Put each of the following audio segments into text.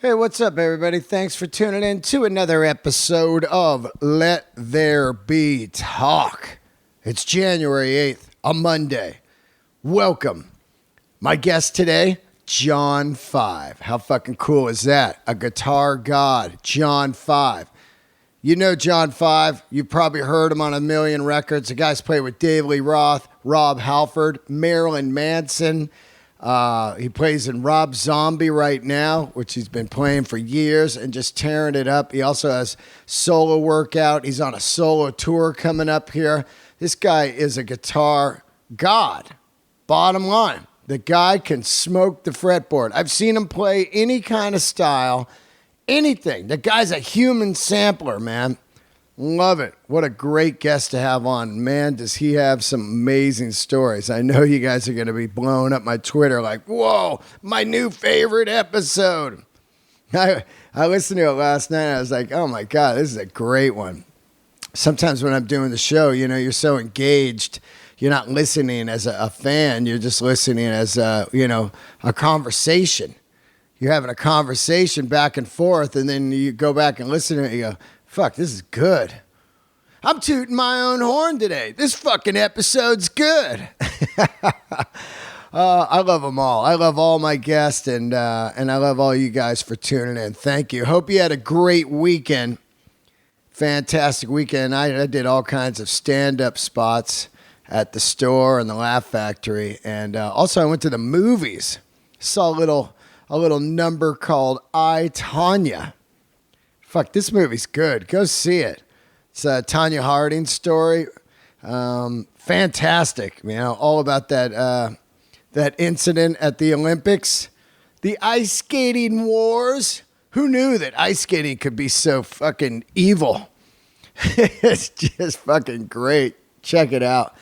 Hey, what's up, everybody? Thanks for tuning in to another episode of Let There Be Talk. It's January 8th, a Monday. Welcome. My guest today, John 5. How fucking cool is that? A guitar god, John 5. You know John 5. You've probably heard him on a million records. The guy's played with Dave Lee Roth, Halford, Marilyn, Manson. He plays in Rob Zombie right now, which he's been playing for years and just tearing it up. He also has solo workout. He's on a solo tour coming up here. This guy is a guitar god. Bottom line, the guy can smoke the fretboard. I've seen him play any kind of style, anything. The guy's a human sampler, man. Love it. What a great guest to have on. Man, does he have some amazing stories. I know you guys are going to be blowing up my Twitter like, whoa, my new favorite episode. I listened to it last night. And I was like, oh, my God, this is a great one. Sometimes when I'm doing the show, you know, you're so engaged. You're not listening as a fan. You're just listening as, a conversation. You're having a conversation back and forth, and then you go back and listen to it and you go, fuck, this is good. I'm tooting my own horn today. This fucking episode's good. I love them all. I love all my guests, and I love all you guys for tuning in. Thank you. Hope you had a great weekend. Fantastic weekend. I did all kinds of stand-up spots at the store and the Laugh Factory, and also I went to the movies. Saw a little number called I, Tonya. Fuck, this movie's good. Go see it. It's Tonya Harding's story. Fantastic. You know, all about that incident at the Olympics. The ice skating wars. Who knew that ice skating could be so fucking evil? It's just fucking great. Check it out.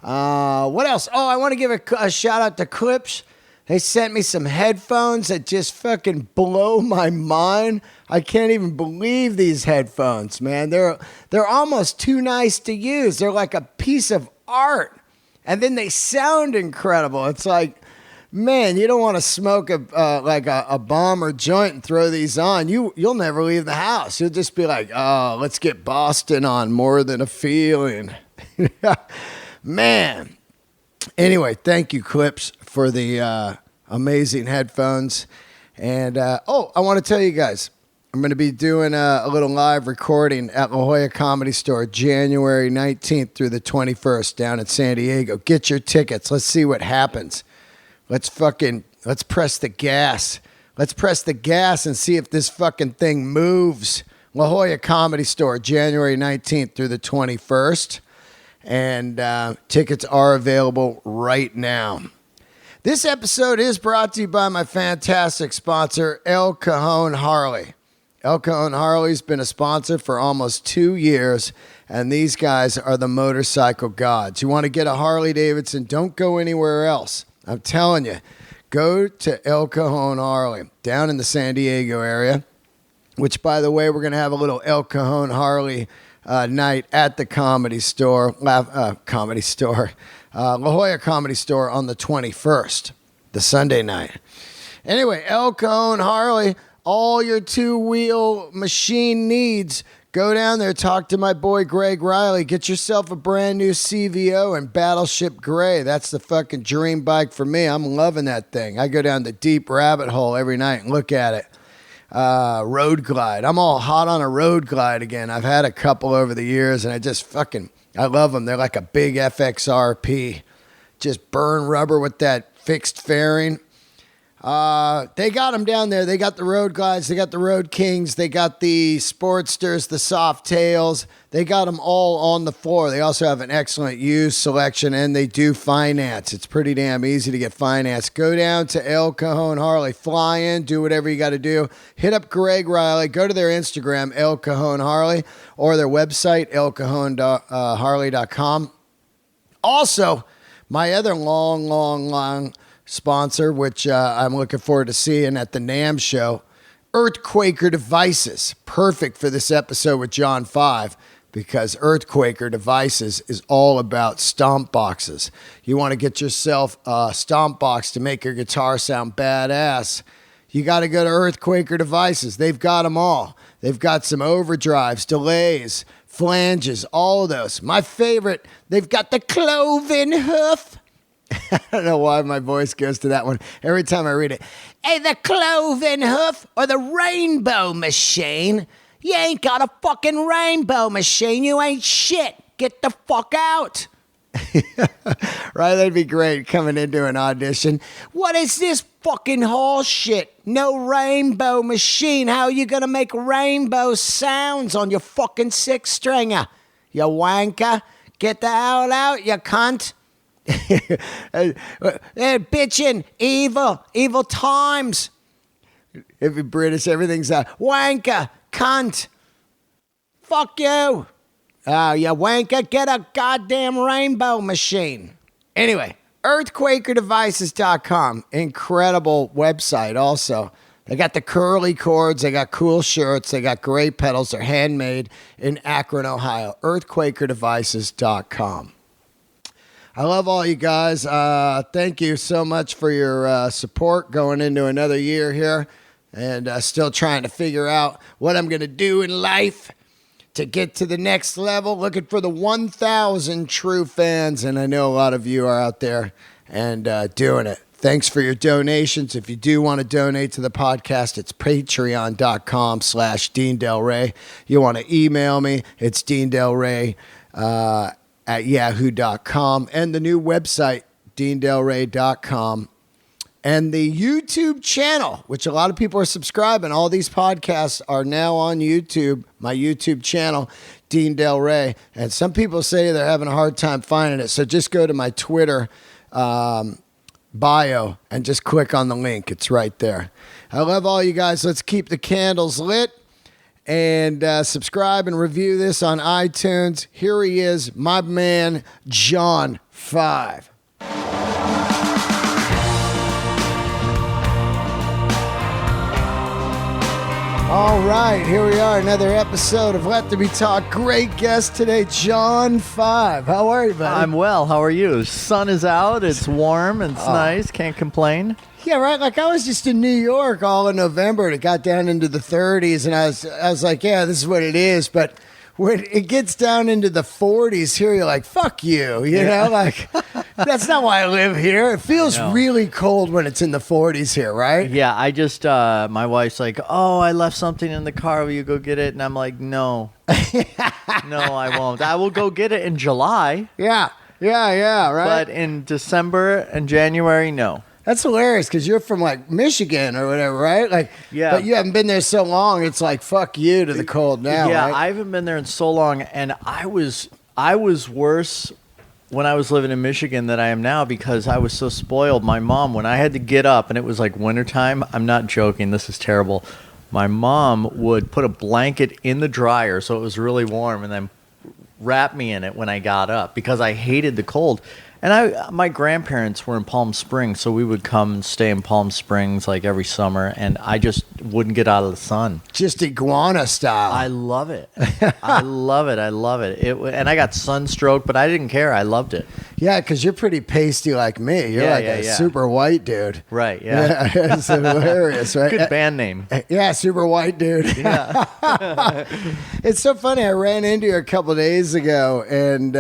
What else? Oh, I want to give a shout out to Clips. They sent me some headphones that just fucking blow my mind. I can't even believe these headphones, man. They're almost too nice to use. They're like a piece of art. And then they sound incredible. It's like, man, you don't want to smoke a bomb or joint and throw these on. You'll never leave the house. You'll just be like, oh, let's get Boston on More Than a Feeling. Man. Anyway, thank you, Clips, for the amazing headphones. And, I want to tell you guys, I'm going to be doing a little live recording at La Jolla Comedy Store January 19th through the 21st down in San Diego. Get your tickets. Let's see what happens. Let's press the gas. Let's press the gas and see if this fucking thing moves. La Jolla Comedy Store January 19th through the 21st. And tickets are available right now. This episode is brought to you by my fantastic sponsor, El Cajon Harley. El Cajon Harley's been a sponsor for almost 2 years, and these guys are the motorcycle gods. You want to get a Harley Davidson, don't go anywhere else. I'm telling you, go to El Cajon Harley down in the San Diego area, which, by the way, we're going to have a little El Cajon Harley night at the Comedy Store, La Jolla Comedy Store on the 21st, the Sunday night. Anyway, El Cajon Harley, all your two-wheel machine needs, go down there, talk to my boy Greg Riley, get yourself a brand new CVO and Battleship Gray. That's the fucking dream bike for me. I'm loving that thing. I go down the deep rabbit hole every night and look at it. Road Glide. I'm all hot on a Road Glide again. I've had a couple over the years, and I love them. They're like a big FXRP. Just burn rubber with that fixed fairing. They got them down there. They got the Road Glides. They got the Road Kings. They got the Sportsters, the Soft Tails. They got them all on the floor. They also have an excellent used selection, and they do finance. It's pretty damn easy to get finance. Go down to El Cajon Harley. Fly in. Do whatever you got to do. Hit up Greg Riley. Go to their Instagram, El Cajon Harley, or their website, elcajonharley.com. Also, my other long sponsor, which I'm looking forward to seeing at the NAMM show, Earthquaker Devices. Perfect for this episode with John 5, because Earthquaker Devices is all about stomp boxes. You want to get yourself a stomp box to make your guitar sound badass. you got to go to Earthquaker Devices. They've got them all. They've got some overdrives, delays, flanges, all of those. My favorite, they've got the cloven hoof. I don't know why my voice goes to that one every time I read it. Hey, the cloven hoof or the rainbow machine. You ain't got a fucking rainbow machine. You ain't shit. Get the fuck out. Right? That'd be great coming into an audition. What is this fucking horse shit? No rainbow machine. How are you going to make rainbow sounds on your fucking six stringer? You wanker. Get the hell out, you cunt. They're bitching. Evil times. If you're British, everything's a wanker, cunt. Fuck you. Oh, you wanker, get a goddamn rainbow machine. Anyway, earthquakerdevices.com. Incredible website also. They got the curly cords. They got cool shirts. They got great pedals. They're handmade in Akron, Ohio. earthquakerdevices.com. I love all you guys. Thank you so much for your support going into another year here. And still trying to figure out what I'm going to do in life to get to the next level, looking for the 1,000 true fans, and I know a lot of you are out there and doing it. Thanks for your donations. If you do want to donate to the podcast, it's patreon.com/Dean Del Rey. You want to email me, it's deandelray at yahoo.com, and the new website, deandelray.com. And the YouTube channel, which a lot of people are subscribing. All these podcasts are now on YouTube, my YouTube channel, Dean Del Rey. And some people say they're having a hard time finding it. So just go to my Twitter bio and just click on the link. It's right there. I love all you guys. Let's keep the candles lit. And subscribe and review this on iTunes. Here he is, my man, John 5. All right, here we are, another episode of Let There Be Talk. Great guest today, John 5. How are you, buddy? I'm well. How are you? Sun is out. It's warm. It's nice. Can't complain. Yeah, right. Like I was just in New York all in November, and it got down into the 30s, and I was like, yeah, this is what it is. But when it gets down into the 40s here, you're like, fuck you, you know? Like, that's not why I live here. It feels really cold when it's in the 40s here, right? Yeah, I just, my wife's like, oh, I left something in the car. Will you go get it? And I'm like, no. No, I won't. I will go get it in July. Yeah, right? But in December and January, no. That's hilarious because you're from like Michigan or whatever, right? Like, yeah. But you haven't been there so long. It's like fuck you to the cold now. Yeah, right? I haven't been there in so long, and I was worse when I was living in Michigan than I am now because I was so spoiled. My mom, when I had to get up and it was like wintertime, I'm not joking. This is terrible. My mom would put a blanket in the dryer so it was really warm, and then wrap me in it when I got up because I hated the cold. And my grandparents were in Palm Springs, so we would come and stay in Palm Springs like every summer, and I just wouldn't get out of the sun. Just iguana style. I love it. I love it. And I got sunstroke, but I didn't care. I loved it. Yeah, because you're pretty pasty like me. You're a super white dude. Right, yeah. It's hilarious, right? Good band name. Yeah, super white dude. Yeah. It's so funny. I ran into you a couple of days ago, and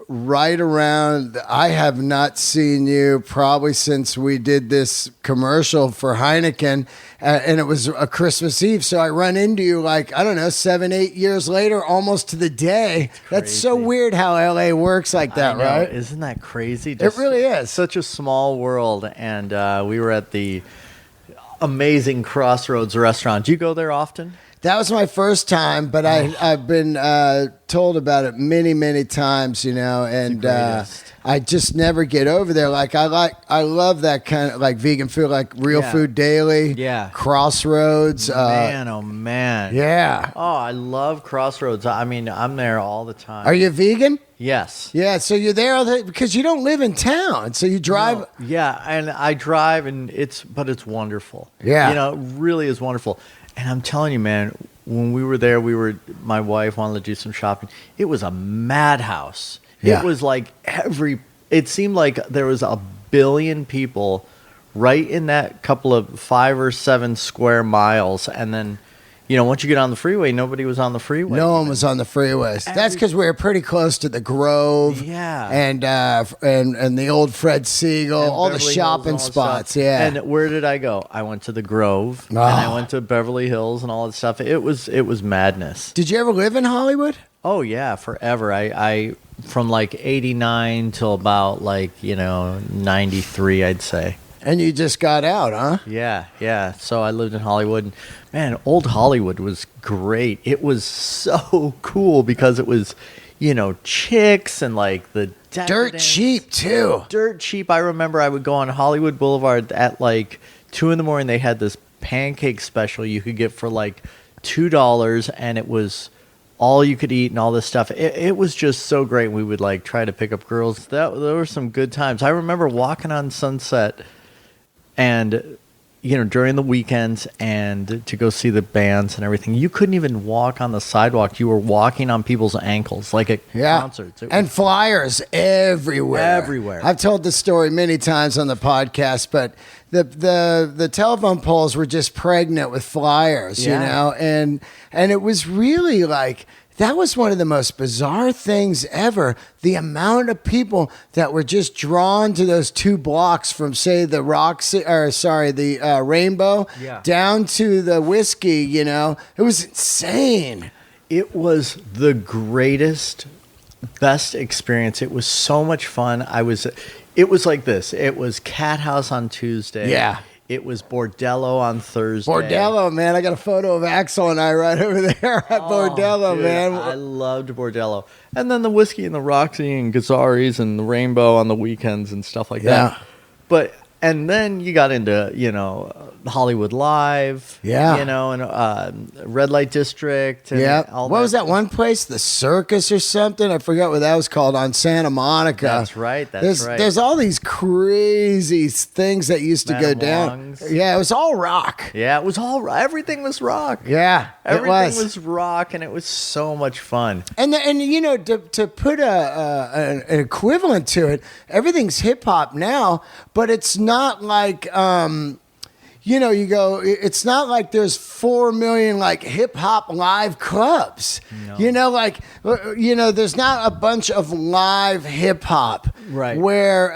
right around, I have not seen you probably since we did this commercial for Heineken, and it was a Christmas Eve. So I run into you like, I don't know, 7-8 years later, almost to the day. That's so weird how LA works like that, right? Isn't that crazy? It really is. Such a small world, and we were at the amazing Crossroads restaurant. Do you go there often? That was my first time, but I've been told about it many, many times, you know, and I just never get over there. Like I love that kind of like vegan food, like Real Food Daily, Crossroads. Man, oh man, yeah. Oh, I love Crossroads. I mean, I'm there all the time. Are you vegan? Yes. Yeah, so you're there because you don't live in town, so you drive. No. Yeah, and I drive, and it's wonderful. Yeah, you know, it really is wonderful. And I'm telling you, man, when we were there, my wife wanted to do some shopping. It was a madhouse. Yeah. It was like it seemed like there was a billion people right in that couple of 5 or 7 square miles. And then, once you get on the freeway, nobody was on the freeway. No one was on the freeways. That's because we were pretty close to the Grove. Yeah. And the old Fred Siegel, And all the Beverly shopping Hills and all that spots. stuff. Yeah. And where did I go? I went to the Grove, and I went to Beverly Hills and all that stuff. It was madness. Did you ever live in Hollywood? Oh yeah, forever. I from like 89 till about 93, I'd say. And you just got out, huh? Yeah. So I lived in Hollywood. And, man, old Hollywood was great. It was so cool because it was, chicks and like the Dirt cheap, too. Dirt cheap. I remember I would go on Hollywood Boulevard at like 2 in the morning. They had this pancake special you could get for like $2, and it was all you could eat and all this stuff. It was just so great. We would like try to pick up girls. There were some good times. I remember walking on Sunset and, during the weekends and to go see the bands and everything. You couldn't even walk on the sidewalk. You were walking on people's ankles like at concerts. And flyers everywhere. I've told this story many times on the podcast, but the telephone poles were just pregnant with flyers, and it was really like, that was one of the most bizarre things ever. The amount of people that were just drawn to those 2 blocks from, say, the Rainbow down to the Whiskey, it was insane. It was the greatest, best experience. It was so much fun. It was like this. It was Cat House on Tuesday. Yeah. It was Bordello on Thursday. Bordello, man. I got a photo of Axel and I right over there at Bordello, dude, man. I loved Bordello. And then the Whiskey and the Roxy and Guitarist and the Rainbow on the weekends and stuff like that. And then you got into, Hollywood Live. Yeah. And Red Light District. And all what was that one place? The Circus or something? I forgot what that was called, on Santa Monica. That's right. There's all these crazy things that used to go down. Wong's. Yeah, it was all rock. Yeah, it was all everything was rock. Yeah, everything was rock, and it was so much fun. And to put an equivalent to it, everything's hip hop now, but it's not like it's not like there's 4 million like hip hop live clubs. No. There's not a bunch of live hip hop. Right. Where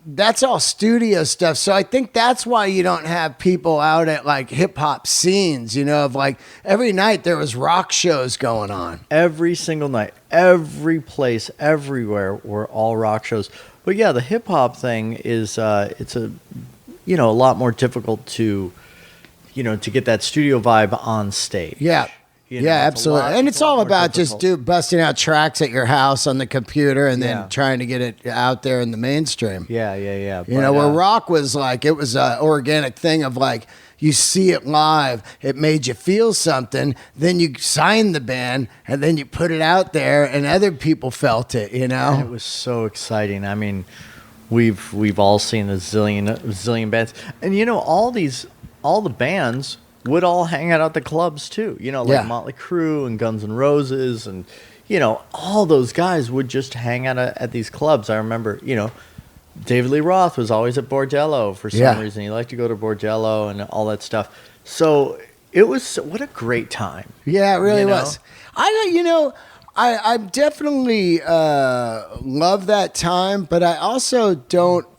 that's all studio stuff. So I think that's why you don't have people out at like hip hop scenes, of like every night there was rock shows going on. Every single night, every place, everywhere were all rock shows. But yeah, the hip hop thing is it's a lot more difficult to get that studio vibe on stage. Yeah. Absolutely. And it's all about difficult. Just busting out tracks at your house on the computer and then trying to get it out there in the mainstream. Yeah. Where rock was like, it was an organic thing of like, you see it live, it made you feel something, then you signed the band, and then you put it out there, and other people felt it, And it was so exciting. I mean, we've all seen a zillion bands, and all the bands would all hang out at the clubs too. Motley Crue and Guns N' Roses, and all those guys would just hang out at these clubs. I remember, David Lee Roth was always at Bordello for some reason. He liked to go to Bordello and all that stuff. So it was what a great time. Yeah, it really was. I definitely love that time, but I also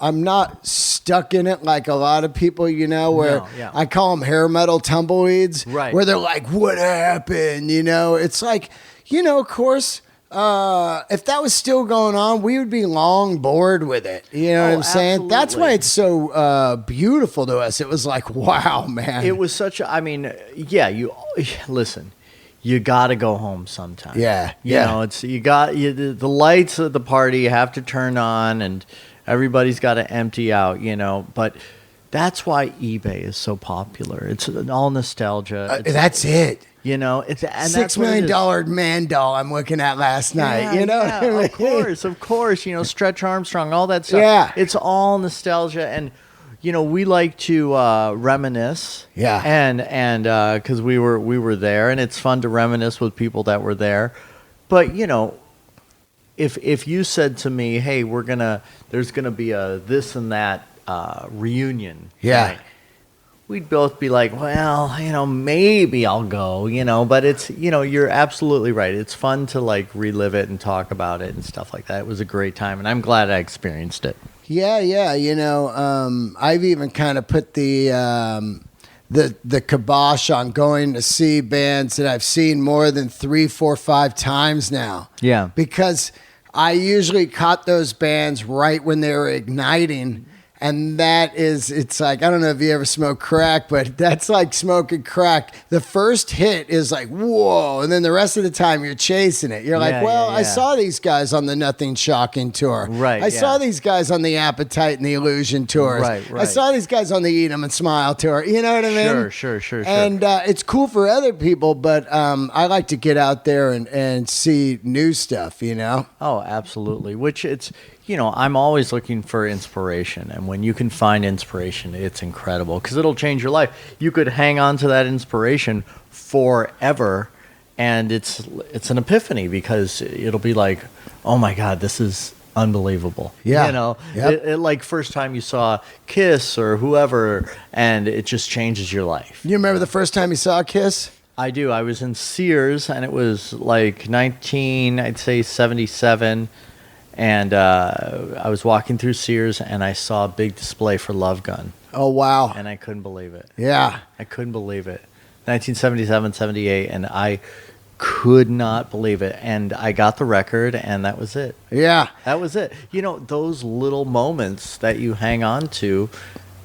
I'm not stuck in it like a lot of people, where I call them hair metal tumbleweeds, right? Where they're like, what happened? It's like, of course, if that was still going on, we would be long bored with it. You know what I'm saying? Absolutely. That's why it's so beautiful to us. It was like, wow, man. It was such you listen. You got to go home sometime. Yeah. It's the lights of the party have to turn on, and everybody's got to empty out. But that's why eBay is so popular. It's all nostalgia. That's it. It's $6 million man doll I'm looking at last night. Of course. Stretch Armstrong, all that stuff. Yeah, it's all nostalgia, and we like to reminisce. Yeah, and because we were there, and it's fun to reminisce with people that were there. But if you said to me, hey, there's gonna be a this and that reunion. Yeah. Right? We'd both be like, well, maybe I'll go, but it's, you're absolutely right. It's fun to like relive it and talk about it and stuff like that. It was a great time, and I'm glad I experienced it. Yeah. I've even kind of put the kibosh on going to see bands that I've seen more than 3, 4, 5 times now. Yeah. Because I usually caught those bands right when they were igniting. And it's like, I don't know if you ever smoke crack, but that's like smoking crack. The first hit is like, whoa. And then the rest of the time you're chasing it. You're like, I saw these guys on the Nothing Shocking tour. Right. I saw these guys on the Appetite and the Illusion tours. Right. I saw these guys on the Eat 'em and Smile tour. You know what I mean? Sure. And it's cool for other people, but I like to get out there and see new stuff, Oh, absolutely. Which it's, I'm always looking for inspiration. And when you can find inspiration, it's incredible because it'll change your life. You could hang on to that inspiration forever, and it's an epiphany because it'll be like, oh my God, this is unbelievable. Yeah. It like first time you saw Kiss or whoever, and it just changes your life. You remember the first time you saw Kiss? I do. I was in Sears, and it was like 1977. And I was walking through Sears, and I saw a big display for Love Gun. Oh, wow. And I couldn't believe it. Yeah. I couldn't believe it. 1977, 78, and I could not believe it. And I got the record, and that was it. Yeah. That was it. Those little moments that you hang on to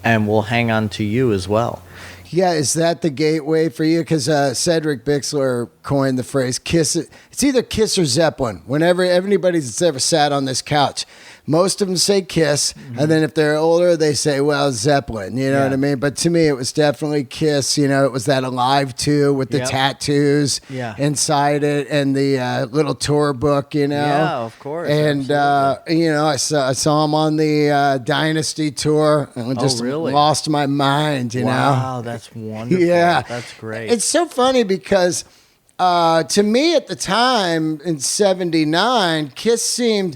and will hang on to you as well. Yeah, is that the gateway for you? Because Cedric Bixler coined the phrase "Kiss." It's either Kiss or Zeppelin. Whenever anybody that's ever sat on this couch, most of them say Kiss, and then if they're older, they say, well, Zeppelin. You know what I mean? But to me, it was definitely Kiss. It was that Alive 2 with the tattoos inside it and the little tour book, Yeah, of course. And, I saw him on the Dynasty tour and just really? lost my mind, you know? Wow, that's wonderful. Yeah. That's great. It's so funny because to me at the time in 79, Kiss seemed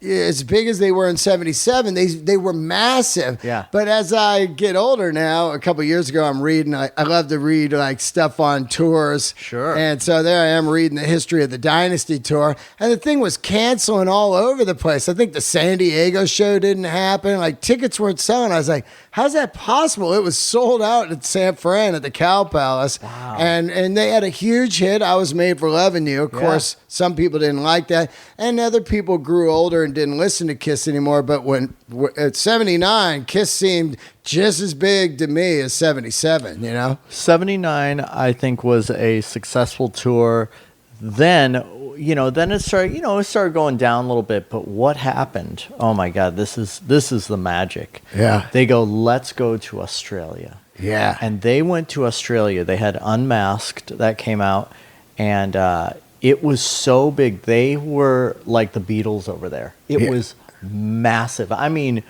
as big as they were in 77. They were massive. Yeah. But as I get older now, a couple of years ago, I'm reading, I love to read like stuff on tours. Sure. And so there I am reading the history of the Dynasty tour. And the thing was canceling all over the place. I think the San Diego show didn't happen. Like tickets weren't selling. I was like, how's that possible? It was sold out at San Fran at the Cow Palace. Wow. And they had a huge hit. I Was Made for Loving You. Of course, some people didn't like that. And other people grew older and didn't listen to Kiss anymore. But when at 79, Kiss seemed just as big to me as 77, 79, I think, was a successful tour. Then, then it started going down a little bit. But what happened? Oh my God, this is the magic. Yeah. They go, let's go to Australia. Yeah. And they went to Australia. They had Unmasked that came out, and it was so big. They were like the Beatles over there. It was massive. I mean,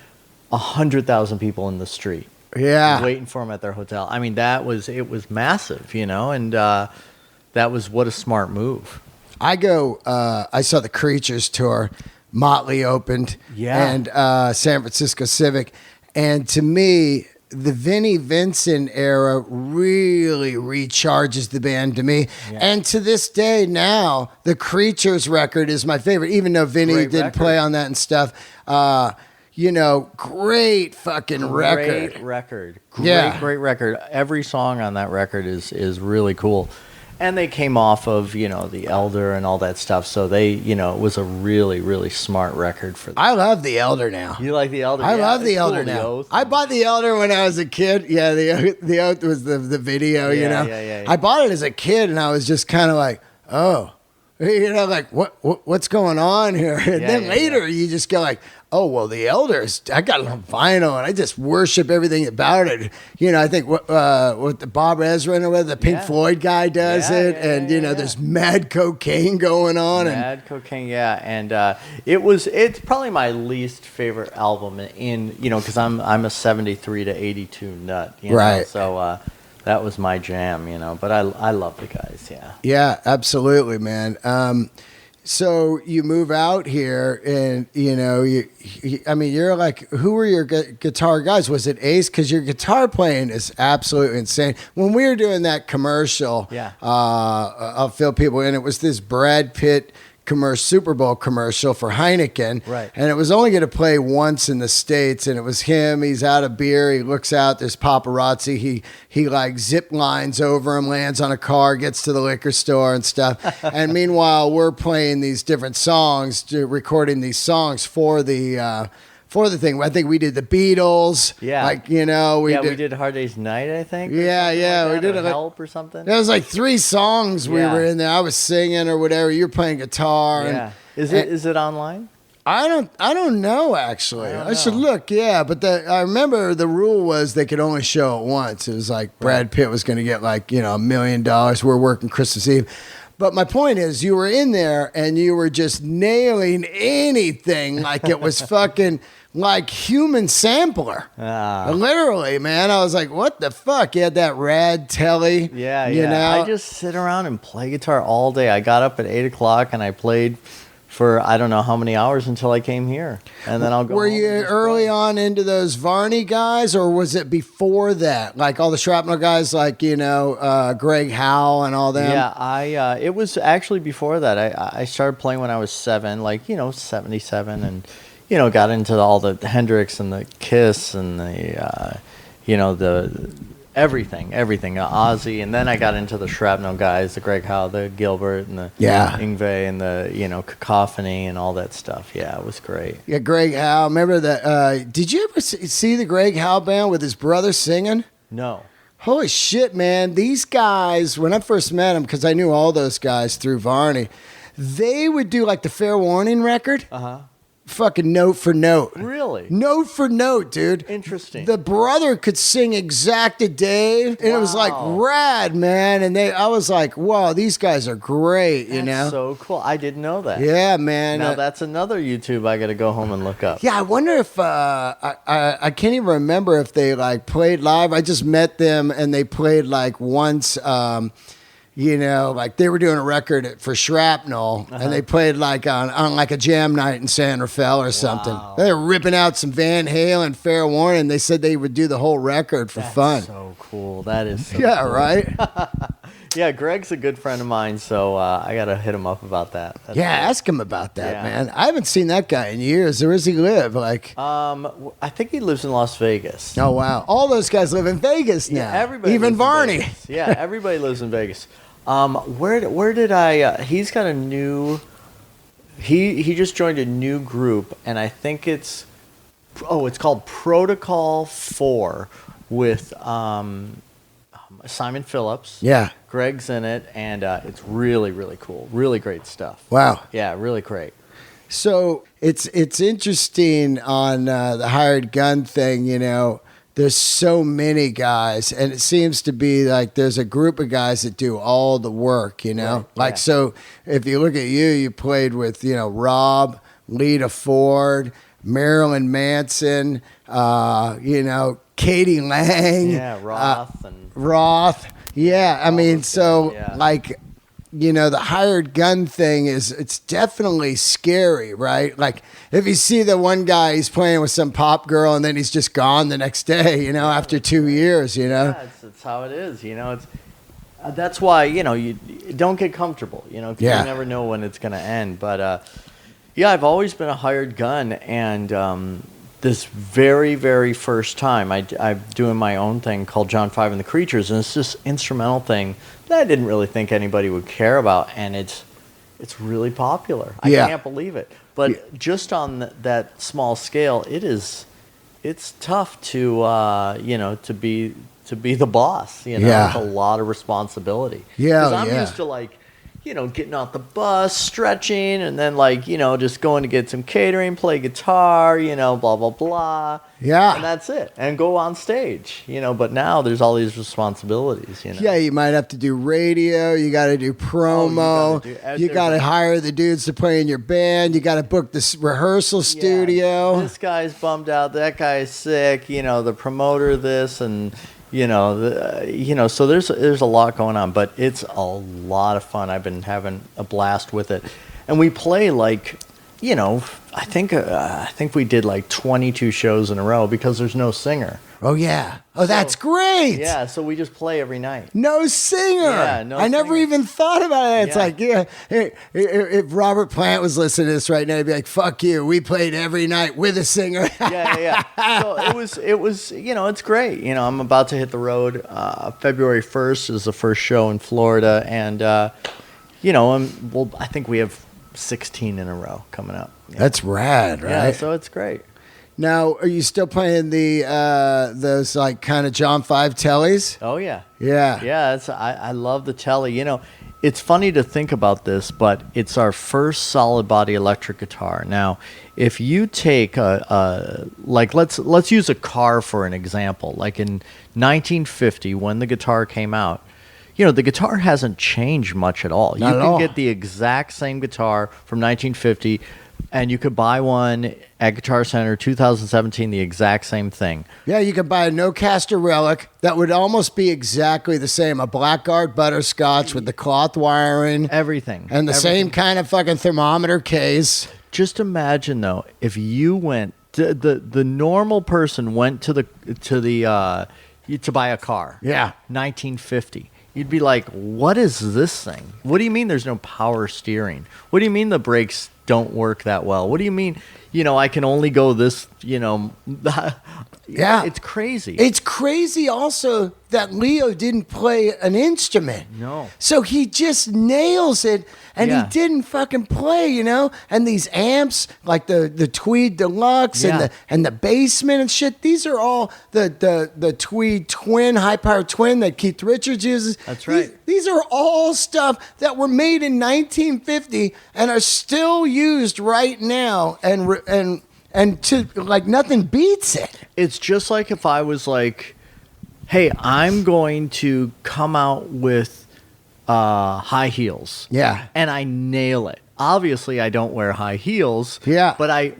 100,000 people in the street. Yeah. Waiting for them at their hotel. I mean, it was massive, and that was what a smart move. I saw the Creatures tour. Motley opened. Yeah. And San Francisco Civic. And to me, the Vinnie Vincent era really recharges the band to me. Yeah. And to this day now, the Creatures record is my favorite, even though Vinnie didn't play on that and stuff. Great fucking record. Great record. Great record. Every song on that record is really cool. And they came off of, The Elder and all that stuff. So they, it was a really, really smart record for them. I love The Elder now. You like The Elder? I love The Elder now. I bought The Elder when I was a kid. Yeah, the Oath was the video, Yeah. I bought it as a kid and I was just kind of like, oh, like what's going on here? And then later you just go like, oh, well, The Elders, I got it on vinyl, and I just worship everything about it. I think what the Bob Ezrin or whether the Pink Floyd guy does it, and there's mad cocaine going on. Mad cocaine, yeah, and it's probably my least favorite album because I'm a 73 to 82 nut, right? So that was my jam, but I love the guys, yeah. Yeah, absolutely, man. So you move out here, and I mean, you're like, who were your guitar guys? Was it Ace? Because your guitar playing is absolutely insane. When we were doing that commercial, I'll fill people in. It was this Brad Pitt Super Bowl commercial for Heineken, right? And it was only going to play once in the States, and it was him. He's out of beer. He looks out. There's paparazzi. He like zip lines over him, lands on a car, gets to the liquor store and stuff. And meanwhile, we're playing these different songs, recording these songs for the thing. I think we did the Beatles. Yeah. Like, we did Hard Day's Night, I think. Yeah. We did it. Help or something. There was like 3 songs we were in there. I was singing or whatever. You're playing guitar. Yeah. Is it online? I don't know, actually. I should look, yeah. But I remember the rule was they could only show it once. It was like Brad Pitt was going to get like, $1 million. We're working Christmas Eve. But my point is, you were in there and you were just nailing anything like it was fucking like human sampler. Literally, man. I was like, what the fuck? You had that rad telly. Yeah. I just sit around and play guitar all day. I got up at 8 o'clock and I played for I don't know how many hours until I came here. And then I'll go. Were you early on into those Varney guys, or was it before that? Like all the Shrapnel guys, like, Greg Howe and all them? Yeah, it was actually before that. I started playing when I was 7, like, 77, and, got into all the Hendrix and the Kiss and the, the everything, Ozzy, and then I got into the Shrapnel guys, the Greg Howe, the Gilbert, and the Yngwie, and the Cacophony and all that stuff. Yeah, it was great. Yeah, Greg Howe. Remember that? Did you ever see the Greg Howe band with his brother singing? No. Holy shit, man! These guys, when I first met them, because I knew all those guys through Varney, they would do like the Fair Warning record. Fucking note for note. Really? Note for note, dude. Interesting. The brother could sing Exacta Dave, and it was like rad, man. And I was like, wow, these guys are great, That's so cool. I didn't know that. Yeah, man. Now that's another YouTube I got to go home and look up. Yeah, I wonder if I can't even remember if they like played live. I just met them, and they played like once. Like they were doing a record for Shrapnel, and they played like on like a jam night in San Rafael or something. Wow. They were ripping out some Van Halen, Fair Warning. They said they would do the whole record for fun. So cool. That is so yeah, cool. right? Yeah, Greg's a good friend of mine, so I got to hit him up about that. That's cool. Ask him about that, man. I haven't seen that guy in years. Where does he live? Like, I think he lives in Las Vegas. Oh, wow. All those guys live in Vegas now. Yeah, everybody even lives Varney. In Vegas. Yeah, everybody lives in Vegas. Where did I? He's got a new. He just joined a new group, and I think it's called Protocol 4 with Simon Phillips. Yeah, Greg's in it, and it's really, really cool. Really great stuff. Wow. Yeah, really great. So it's interesting on the hired gun thing. There's so many guys, and it seems to be like there's a group of guys that do all the work, Right, so if you look at you played with, Rob, Lita Ford, Marilyn Manson, Katie Lang. Yeah, Roth. Roth. Yeah, I mean, so yeah. like... the hired gun thing it's definitely scary, right? Like if you see the one guy, he's playing with some pop girl and then he's just gone the next day, after 2 years, Yeah, it's how it is, It's that's why, you don't get comfortable, because you never know when it's going to end. But, I've always been a hired gun, and this very, very first time I'm doing my own thing called John 5 and the Creatures, and it's this instrumental thing that I didn't really think anybody would care about, and it's really popular. I can't believe it. But just on that small scale, it's tough to to be the boss. It's a lot of responsibility. Yeah, because I'm used to like. Getting off the bus, stretching, and then just going to get some catering, play guitar, blah, blah, blah. Yeah. And that's it. And go on stage, but now there's all these responsibilities, Yeah, you might have to do radio, you got to do promo, you got to hire the dudes to play in your band, you got to book this rehearsal studio. This guy's bummed out, that guy's sick, the promoter this, and... so there's a lot going on, but it's a lot of fun. I've been having a blast with it. and we play like, I think we did like 22 shows in a row because there's no singer. Oh, yeah. Oh, that's great. Yeah, so we just play every night. No singer. Yeah, no I never singer. even thought about it. It's Yeah. like, if Robert Plant was listening to this right now, he'd be like, fuck you. We played every night with a singer. Yeah. So it was, it's great. I'm about to hit the road. February 1st is the first show in Florida, and I think we have 16 in a row coming up. Yeah. That's rad, right? Yeah, so it's great. Now, are you still playing those like kind of John 5 tellies? Oh yeah. Yeah. Yeah, I love the telly. It's funny to think about this, but it's our first solid body electric guitar. Now, if you take let's use a car for an example. Like in 1950, when the guitar came out, the guitar hasn't changed much at all. Not you at can all. get the exact same guitar from 1950, and you could buy one at Guitar Center 2017, the exact same thing. Yeah, you could buy a no-caster relic that would almost be exactly the same. A Blackguard butterscotch with the cloth wiring. Everything. And the same kind of fucking thermometer case. Just imagine though, if you went the normal person went to buy a car. Yeah. 1950. You'd be like, what is this thing? What do you mean there's no power steering? What do you mean the brakes don't work that well? What do you mean, I can only go this, Yeah. It's crazy. It's crazy also that Leo didn't play an instrument. No. So he just nails it, and Yeah. he didn't fucking play, And these amps, like the Tweed Deluxe Yeah. and the Basement and shit, these are all the Tweed Twin, high-power Twin that Keith Richards uses. That's right. These are all stuff that were made in 1950 and are still used right now, and to like nothing beats it. It's just like if I was like, hey, I'm going to come out with high heels. Yeah. And I nail it. Obviously, I don't wear high heels. Yeah. But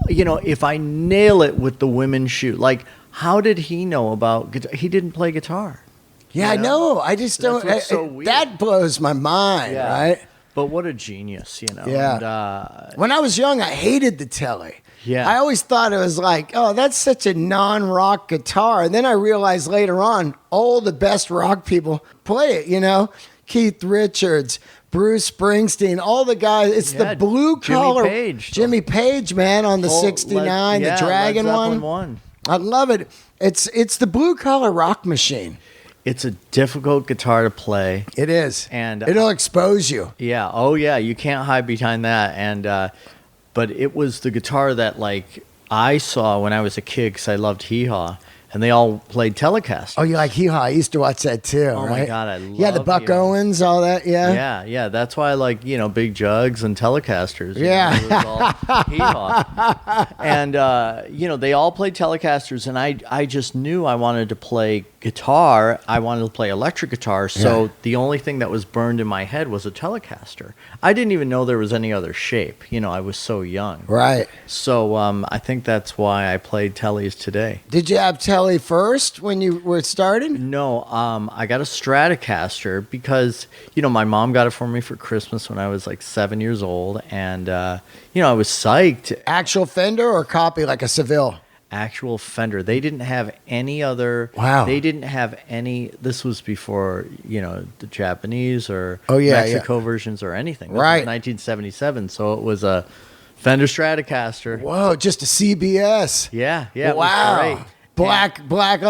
if I nail it with the women's shoe, like, how did he know about guitar? He didn't play guitar. Yeah, I know. I just That's don't. what's so weird. That blows my mind, right? But what a genius, Yeah. And, When I was young, I hated the telly. Yeah. I always thought it was like, oh, that's such a non-rock guitar. And then I realized later on, all the best rock people play it, Keith Richards, Bruce Springsteen, all the guys. It's Yeah, the blue collar. Jimmy Page, man, on the 69, the Dragon Led Zeppelin one. I love it. It's the blue collar rock machine. It's a difficult guitar to play. It is. And it'll expose you. Yeah. Oh, yeah. You can't hide behind that. And but it was the guitar that like I saw when I was a kid because I loved Hee Haw, and they all played Telecaster. Oh, you like Hee Haw? I used to watch that too. Oh, right? my God, I love Yeah, the Buck Hee Haw. Owens, all that. Yeah. Yeah. That's why I like big jugs and Telecasters. Yeah. It was all Hee Haw. And they all played Telecasters, and I just knew I wanted to play guitar. I wanted to play electric guitar. So Yeah. the only thing that was burned in my head was a Telecaster. I didn't even know there was any other shape. I was so young. Right. So I think that's why I played tellies today. Did you have telly first when you were starting? No, I got a Stratocaster because, my mom got it for me for Christmas when I was like 7 years old. And, I was psyched. Actual Fender or copy like a Seville? Actual Fender. They didn't have any other. Wow. They didn't have any. This was before, the Japanese or Mexico versions or anything. This was Right. 1977. So it was a Fender Stratocaster. Whoa, just a CBS. Yeah. It was Wow. great. Black,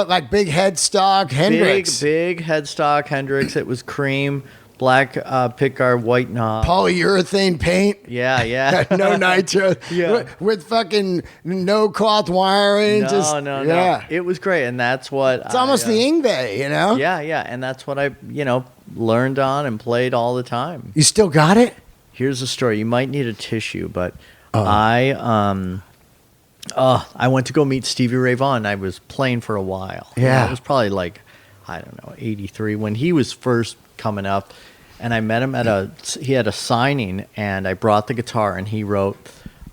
like big headstock Hendrix. Big headstock Hendrix. It was cream, black pickguard, white knob. Polyurethane paint. Yeah. No nitro. Yeah. With fucking no cloth wiring. No. Yeah. It was great, and that's what It's almost the Ingve, Yeah, and that's what I learned on and played all the time. You still got it? Here's a story. You might need a tissue, but I went to go meet Stevie Ray Vaughan. I was playing for a while. Yeah. It was probably like, I don't know, 83 when he was first coming up. And I met him he had a signing, and I brought the guitar, and he wrote,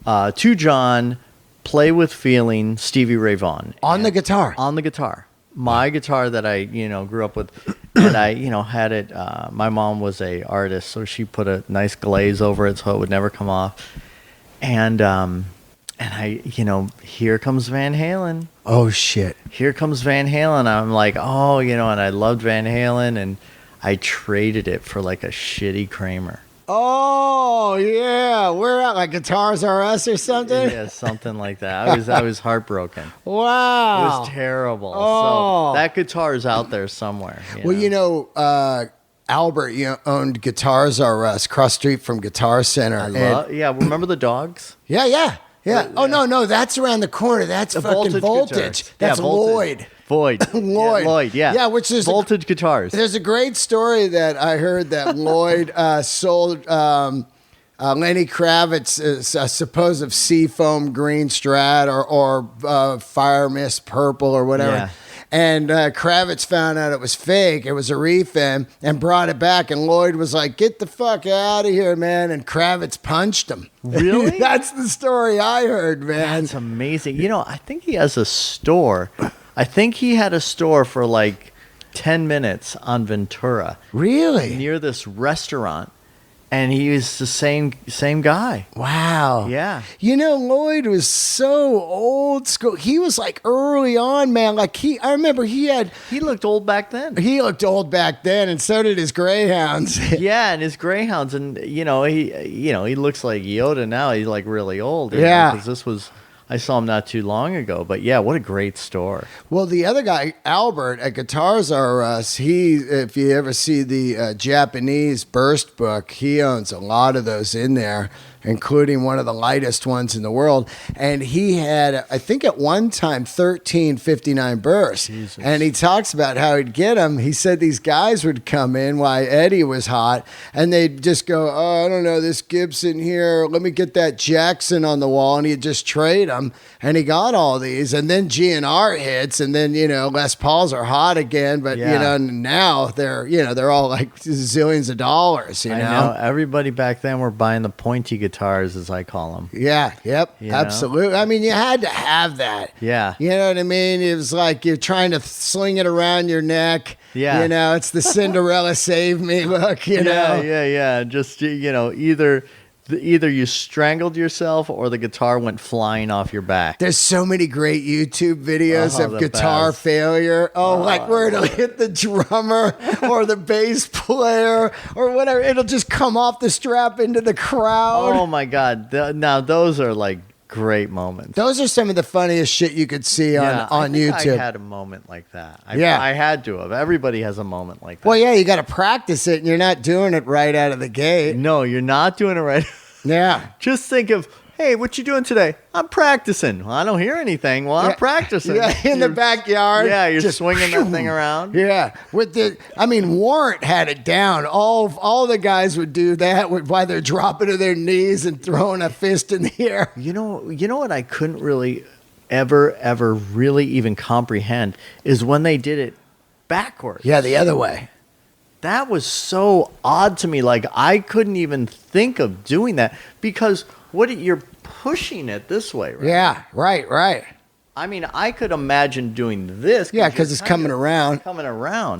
to John, play with feeling, Stevie Ray Vaughan. On the guitar? On the guitar. My guitar that I, grew up with. and I, had it. My mom was a artist, so she put a nice glaze over it so it would never come off. And I, here comes Van Halen. Oh shit! Here comes Van Halen. I'm like, oh, and I loved Van Halen, and I traded it for like a shitty Kramer. Oh yeah, we're at like Guitars R Us or something. Yeah, something like that. I was heartbroken. Wow, it was terrible. Oh. So that guitar is out there somewhere. Albert, owned Guitars R Us across street from Guitar Center. Remember the dogs? Yeah. Oh no, that's around the corner. That's fucking Voltage. That's Lloyd. Lloyd. Lloyd, yeah. Yeah, which is Voltage guitars. There's a great story that I heard that Lloyd sold Lenny Kravitz's supposed Seafoam green Strat or Fire Mist purple or whatever. Yeah. And Kravitz found out it was fake. It was a refin and brought it back. And Lloyd was like, "Get the fuck out of here, man." And Kravitz punched him. Really? That's the story I heard, man. That's amazing. I think he has a store. I think he had a store for like 10 minutes on Ventura. Really? Near this restaurant. And he was the same guy. Wow. Yeah. Lloyd was so old school. He was like early on, man. Like I remember he looked old back then. He looked old back then, and so did his Greyhounds. Yeah, and his Greyhounds, and he looks like Yoda now. He's like really old. Yeah. Because I saw him not too long ago, but yeah, what a great store. Well, the other guy, Albert at Guitars R Us, if you ever see the Japanese Burst book, he owns a lot of those in there, including one of the lightest ones in the world. And he had, I think at one time, 1359 Bursts. Jesus. And he talks about how he'd get them. He said these guys would come in while Eddie was hot, and they'd just go, "Oh, I don't know, this Gibson here, let me get that Jackson on the wall," and he'd just trade them. And he got all these, and then GNR hits, and then Les Pauls are hot again. But now they're all like zillions of dollars. I know everybody back then were buying the pointy guitars, as I call them. Yeah, yep, absolutely. I mean, you had to have that. Yeah, you know what I mean. It was like you're trying to sling it around your neck. Yeah, it's the Cinderella save me look. Yeah. Just either you strangled yourself or the guitar went flying off your back. There's so many great YouTube videos of guitar failure. Like where it'll hit the drummer or the bass player or whatever. It'll just come off the strap into the crowd. Oh my God. Now those are like great moments. Those are some of the funniest shit you could see on YouTube. I had a moment like that. I had to have. Everybody has a moment like that. Well, yeah, you got to practice it, and you're not doing it right out of the gate. No, you're not doing it right. Yeah. Just think of, hey, what you doing today? I'm practicing. Well, I don't hear anything. Well, I'm practicing. Yeah, in the backyard. Yeah, you're just swinging that thing around. Yeah. Warrant had it down. All the guys would do that while they're dropping to their knees and throwing a fist in the air. You know what I couldn't really ever really even comprehend is when they did it backwards. Yeah, the other way. That was so odd to me. Like, I couldn't even think of doing that because you're pushing it this way, right? Yeah, right. I mean, I could imagine doing this. Yeah, because it's coming around.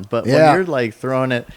But when you're like throwing it,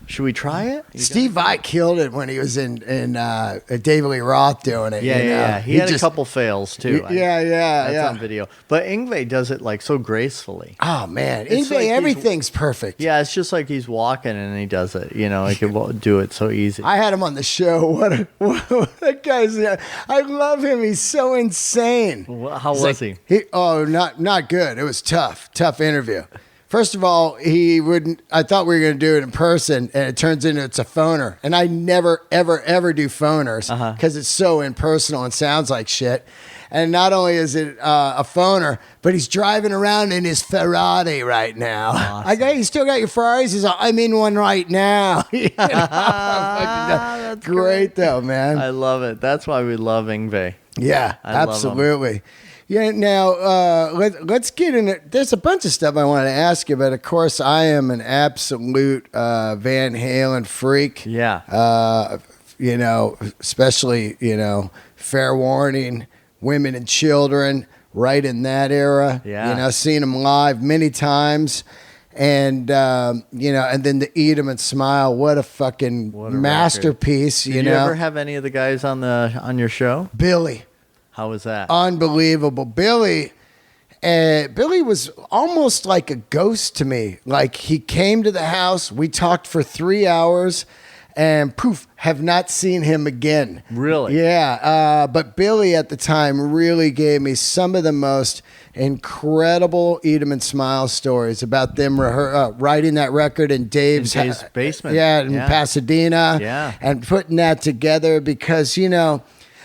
should we try it? Steve Vai killed it when he was in David Lee Roth doing it. Yeah. He had a couple fails too. That's on video. But Yngwie does it like so gracefully. Oh man, Yngwie, everything's perfect. Yeah, it's just like he's walking and he does it. He can do it so easy. I had him on the show. That guy's. I love him. He's so insane. How was he? Not good. It was tough interview. First of all, he wouldn't. I thought we were going to do it in person, and it turns into it's a phoner. And I never, ever do phoners because it's so impersonal and sounds like shit. And not only is it a phoner, but he's driving around in his Ferrari right now. Awesome. I go, you still got your Ferraris? He's like, I'm in one right now. That's great though, man. I love it. That's why we love Yngwie. Yeah, absolutely. Yeah, now let's get in it. There's a bunch of stuff I want to ask you, but of course I am an absolute Van Halen freak. Yeah. Especially, Fair Warning, Women and Children, right in that era. Yeah. Seen them live many times. And and then the Eat 'Em and Smile. What a fucking masterpiece! Did you ever have any of the guys on your show? Billy, how was that? Unbelievable, Billy. Billy was almost like a ghost to me. Like, he came to the house, we talked for 3 hours, and poof, have not seen him again. Really? Yeah. But Billy at the time really gave me some of the most incredible Eat 'Em and Smile stories about them writing that record in Dave's basement. Yeah, in Pasadena. Yeah. And putting that together because,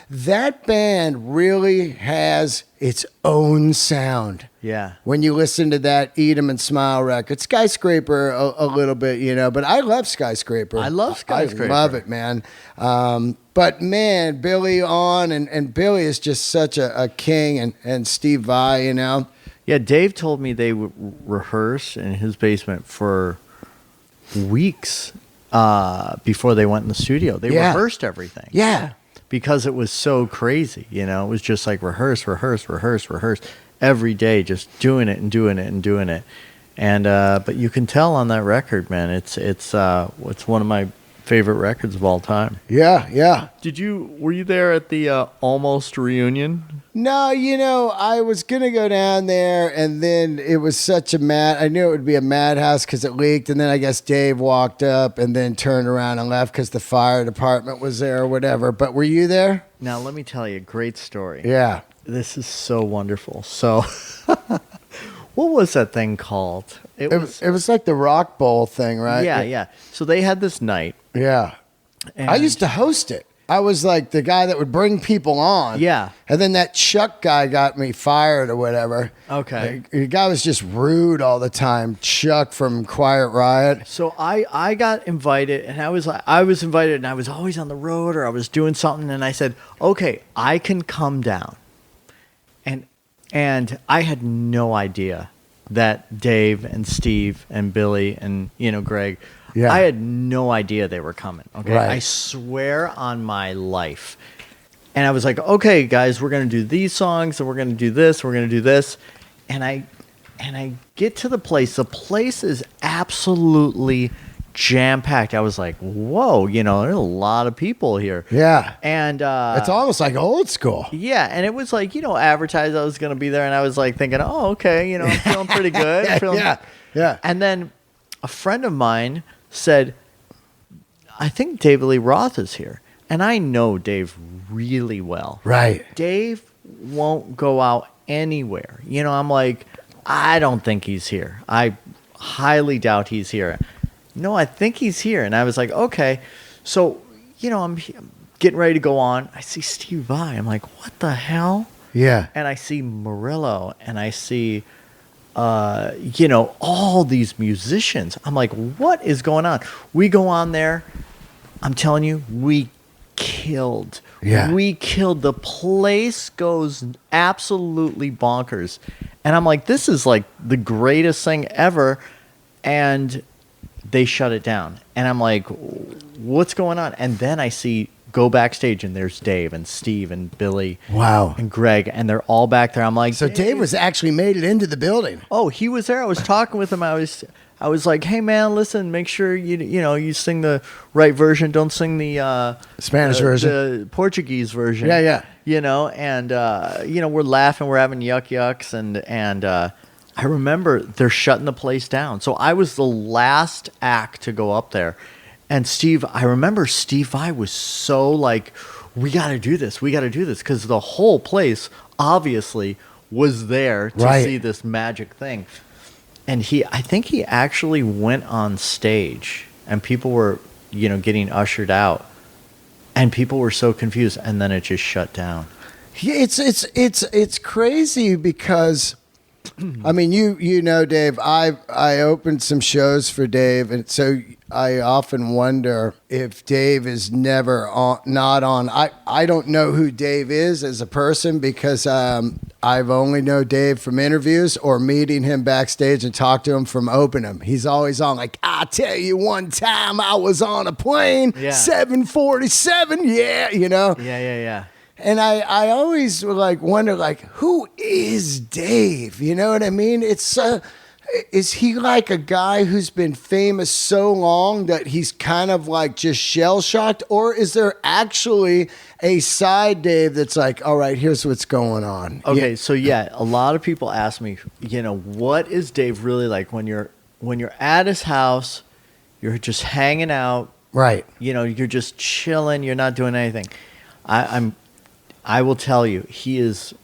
that band really has its own sound. Yeah. When you listen to that Eat 'Em and Smile record, Skyscraper a little bit, but I love Skyscraper. I love Skyscraper. I love it, man. But man, Billy and Billy is just such a king, and Steve Vai, Yeah, Dave told me they would rehearse in his basement for weeks before they went in the studio. They rehearsed everything. Yeah. Because it was so crazy, it was just like rehearse every day, just doing it and doing it and doing it. And but you can tell on that record, man, it's one of my favorite records of all time. Yeah. Were you there at the almost reunion? No, I was going to go down there, and then it was I knew it would be a madhouse because it leaked, and then I guess Dave walked up and then turned around and left because the fire department was there or whatever. But were you there? Now, let me tell you a great story. Yeah. This is so wonderful. So, what was that thing called? It was like the Rock Bowl thing, right? Yeah. So they had this night. Yeah. I used to host it. I was like the guy that would bring people on. Yeah. And then that Chuck guy got me fired or whatever. Okay. The guy was just rude all the time. Chuck from Quiet Riot. So I got invited, and I was invited, and I was always on the road or I was doing something, and I said, okay, I can come down. And I had no idea that Dave and Steve and Billy and Greg. Yeah. I had no idea they were coming. Okay, right. I swear on my life. And I was like, okay, guys, we're gonna do these songs, and we're gonna do this, we're gonna do this, and I get to the place. The place is absolutely jam-packed. I was like, whoa, there's a lot of people here. Yeah. And it's almost like old school. Yeah, and it was like, advertised I was going to be there, and I was like thinking, oh, okay, I'm feeling pretty good. Yeah. And then a friend of mine said, I think David Lee Roth is here. And I know Dave really well. Right. Dave won't go out anywhere. I'm like, I don't think he's here. I highly doubt he's here. No, I think he's here. And I was like, okay. So, I'm getting ready to go on. I see Steve Vai. I'm like, what the hell? Yeah. And I see Murillo, and I see, all these musicians. I'm like, what is going on? We go on there. I'm telling you, we killed. Yeah. We killed. The place goes absolutely bonkers. And I'm like, this is like the greatest thing ever. And they shut it down. And I'm like, what's going on? And then I go backstage, and there's Dave and Steve and Billy. Wow. And Greg, and they're all back there. I'm like, so Dave was actually made it into the building. Oh, he was there. I was talking with him. I was like, hey man, listen, make sure you sing the right version. Don't sing the Spanish version, the Portuguese version. Yeah. And we're laughing, we're having yucks, and I remember they're shutting the place down. So I was the last act to go up there. And I remember Steve Vai was so like, we got to do this, because the whole place obviously was there to see this magic thing. And I think he actually went on stage, and people were, getting ushered out, and people were so confused, and then it just shut down. Yeah, it's crazy because, I mean, Dave, I opened some shows for Dave, and so I often wonder if Dave is never not on. I don't know who Dave is as a person because I've only known Dave from interviews or meeting him backstage and talk to him from opening him. He's always on like, I tell you, one time I was on a plane, 747, yeah. Yeah. And I always wonder, like, who is Dave? You know what I mean? It's Is he like a guy who's been famous so long that he's kind of like just shell shocked, or is there actually a side Dave that's like, all right, here's what's going on? Okay, so yeah, a lot of people ask me, what is Dave really like when you're at his house, you're just hanging out, Right. You're just chilling, you're not doing anything. I will tell you, he is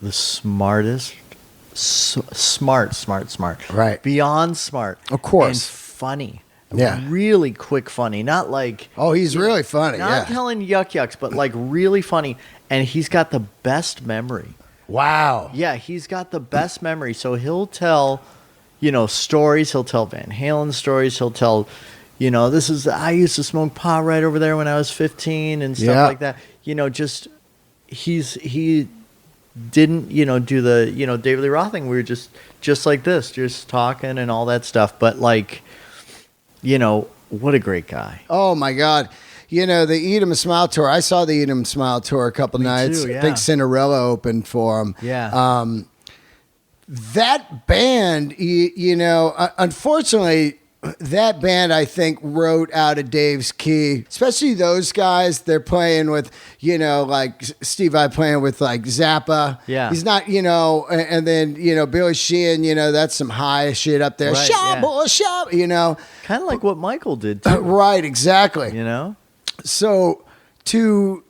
the smartest. Smart. Right. Beyond smart. Of course. And funny. Yeah. Really quick funny. Not like... Oh, he's really funny, Not telling yucks, but like really funny. And he's got the best memory. Wow. Yeah, he's got the best memory. So he'll tell, stories. He'll tell Van Halen stories. He'll tell, I used to smoke pot right over there when I was 15 and stuff like that. He didn't, do the, David Lee Roth thing. We were just like this, just talking and all that stuff. But like, what a great guy. Oh my God. The Eat 'em a Smile tour. I saw the Eat 'em a Smile tour a couple nights. Too, yeah. I think Cinderella opened for him. Yeah. That band, unfortunately, that band, I think, wrote out of Dave's key, especially those guys. They're playing with, like Steve Vai playing with like Zappa. Yeah. He's not, and then, Billy Sheehan, that's some high shit up there. Right, Shop, boy, shop, Kind of like what Michael did too. Right, exactly. So to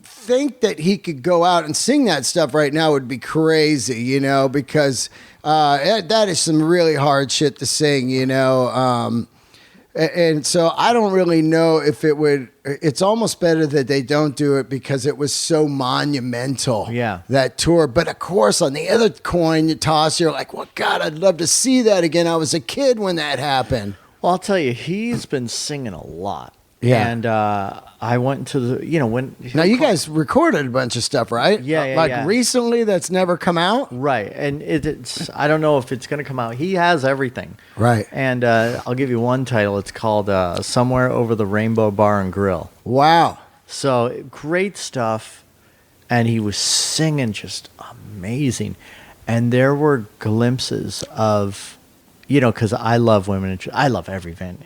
think that he could go out and sing that stuff right now would be crazy, because that is some really hard shit to sing, and so I don't really know if it would. It's almost better that they don't do it because it was so monumental. Yeah, that tour. But of course, on the other coin you toss, you're like, well, God, I'd love to see that again. I was a kid when that happened. Well, I'll tell you, he's been singing a lot. Yeah. And I went into the, when... Now, you guys recorded a bunch of stuff, right? Yeah, recently that's never come out? Right. And it's I don't know if it's going to come out. He has everything. Right. And I'll give you one title. It's called Somewhere Over the Rainbow Bar and Grill. Wow. So, great stuff. And he was singing just amazing. And there were glimpses of... because I love women. I love every Van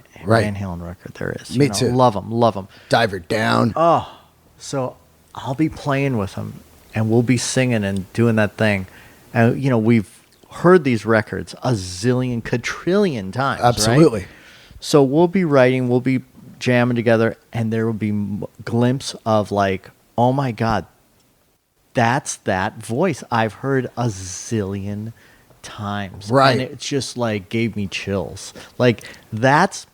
Halen record there is. Me too. Love them. Diver Down. Oh, so I'll be playing with him, and we'll be singing and doing that thing. And, we've heard these records a zillion, quadrillion times, Absolutely. Right? So we'll be writing, we'll be jamming together, and there will be glimpse of like, oh my God, that's that voice I've heard a zillion times. Right. And it just like gave me chills. Like that's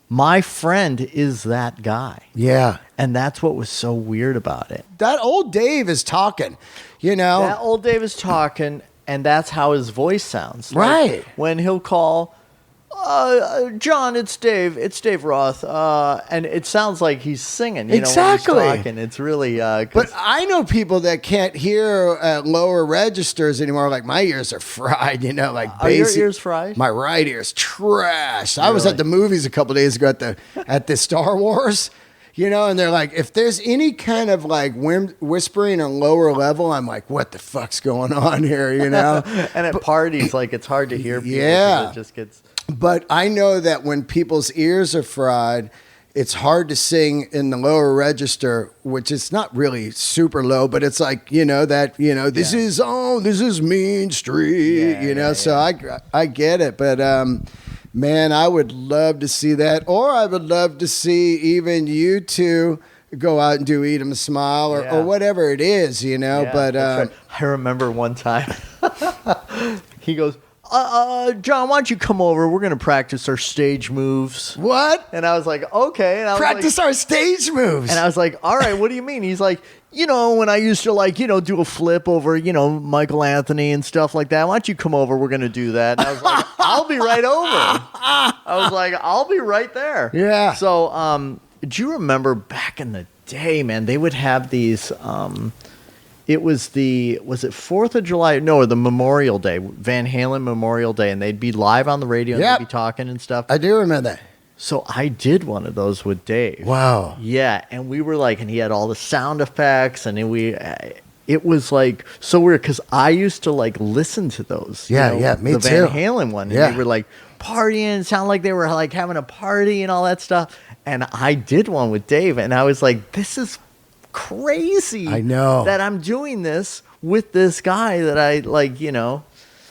my friend is that guy. Yeah. And that's what was so weird about it. That old Dave is talking, That old Dave is talking, and that's how his voice sounds. Like, right. when he'll call, John, it's Dave Roth, and it sounds like he's singing. Exactly. When he's talking. It's really. But I know people that can't hear at lower registers anymore. Like my ears are fried. Like are your ears fried? My right ear's trash. I was at the movies a couple days ago at the Star Wars. And they're like, if there's any kind of like whispering on lower level, I'm like, what the fuck's going on here? And at parties, like it's hard to hear people. Yeah. It just gets. But I know that when people's ears are fried, it's hard to sing in the lower register, which is not really super low, but it's like, this is Mean Street, so I get it. But, man, I would love to see that. Or I would love to see even you two go out and do Eat 'em a Smile or whatever it is, Yeah, but right. I remember one time he goes, John, why don't you come over? We're going to practice our stage moves. What? And I was like, okay. And I was practice our stage moves. And I was like, all right, what do you mean? He's like, when I used to do a flip over, Michael Anthony and stuff like that. Why don't you come over? We're going to do that. And I was like, I'll be right over. I was like, I'll be right there. Yeah. So, do you remember back in the day, man, they would have these, it was was it 4th of July? No, or the Memorial Day, Van Halen Memorial Day, and they'd be live on the radio and they'd be talking and stuff. I do remember that. So I did one of those with Dave. Wow. Yeah, and we were like, and he had all the sound effects, and it was like so weird because I used to like listen to those. Yeah, yeah, me the too. Van Halen one. And Yeah. they were like partying, it sounded like they were like having a party and all that stuff. And I did one with Dave, and I was like, this is crazy. I know. That I'm doing this with this guy that I like,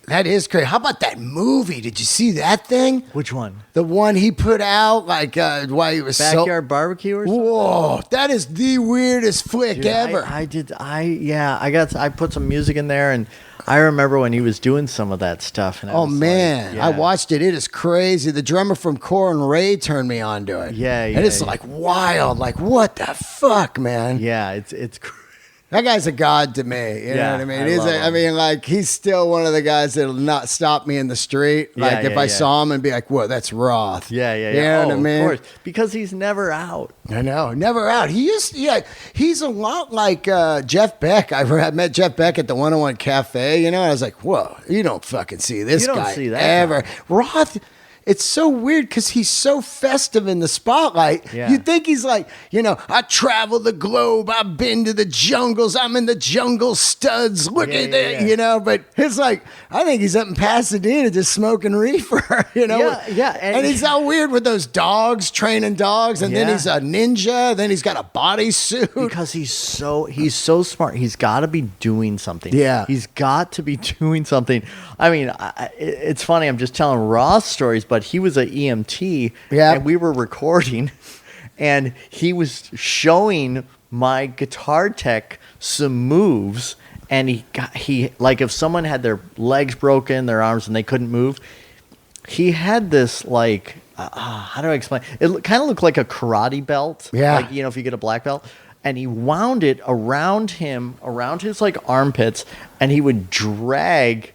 That is crazy. How about that movie? Did you see that thing? Which one? The one he put out, like, why he was Backyard Barbecue or something? Whoa, that is the weirdest flick Dude, ever. I put some music in there, and I remember when he was doing some of that stuff. And I Oh was man, like, yeah. I watched it. It is crazy. The drummer from Core and Ray turned me on to it. Yeah, and it's yeah. like wild. Like what the fuck, man? Yeah, it's That guy's a god to me. You know Yeah, what I mean? I love him. Like he's still one of the guys that'll not stop me in the street. Like Yeah, if yeah, I yeah. saw him and be like, "Whoa, that's Roth." yeah. You know what I mean? Of course, because he's never out. I know, never out. He's a lot like Jeff Beck. I met Jeff Beck at the 101 Cafe, and I was like, whoa, you don't fucking see this You don't guy see that ever. guy. Roth, it's so weird because he's so festive in the spotlight. Yeah. You think he's like, I travel the globe. I've been to the jungles. I'm in the jungle studs. Look Yeah, at yeah, that, yeah. But it's like, I think he's up in Pasadena just smoking reefer, Yeah. And he's all weird with those dogs, training dogs. And then Yeah. he's a ninja. Then he's got a bodysuit. Because he's so smart. He's got to be doing something. Yeah. He's got to be doing something. I mean, it's funny. I'm just telling Roth stories, but he was an EMT, Yeah. and we were recording, and he was showing my guitar tech some moves, and he like if someone had their legs broken, their arms, and they couldn't move, he had this like how do I explain? It kind of looked like a karate belt. Yeah. Like, if you get a black belt. And he wound it around his like armpits, and he'd drag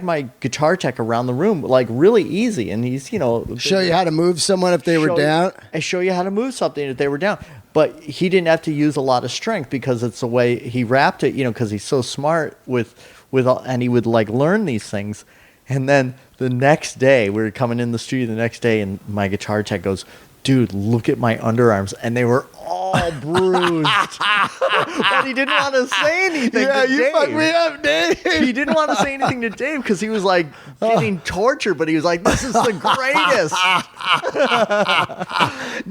my guitar tech around the room like really easy. And he's, Show you how to move someone if they were down. I show you how to move something if they were down. But he didn't have to use a lot of strength because it's the way he wrapped it, because he's so smart and he would like learn these things. And then the next day, we were coming in the studio the next day, and my guitar tech goes, dude, look at my underarms. And they were all bruised. But he didn't want to say anything to Dave. You fucked me up, Dave. He didn't want to say anything to Dave because he was like getting tortured, but he was like, this is the greatest.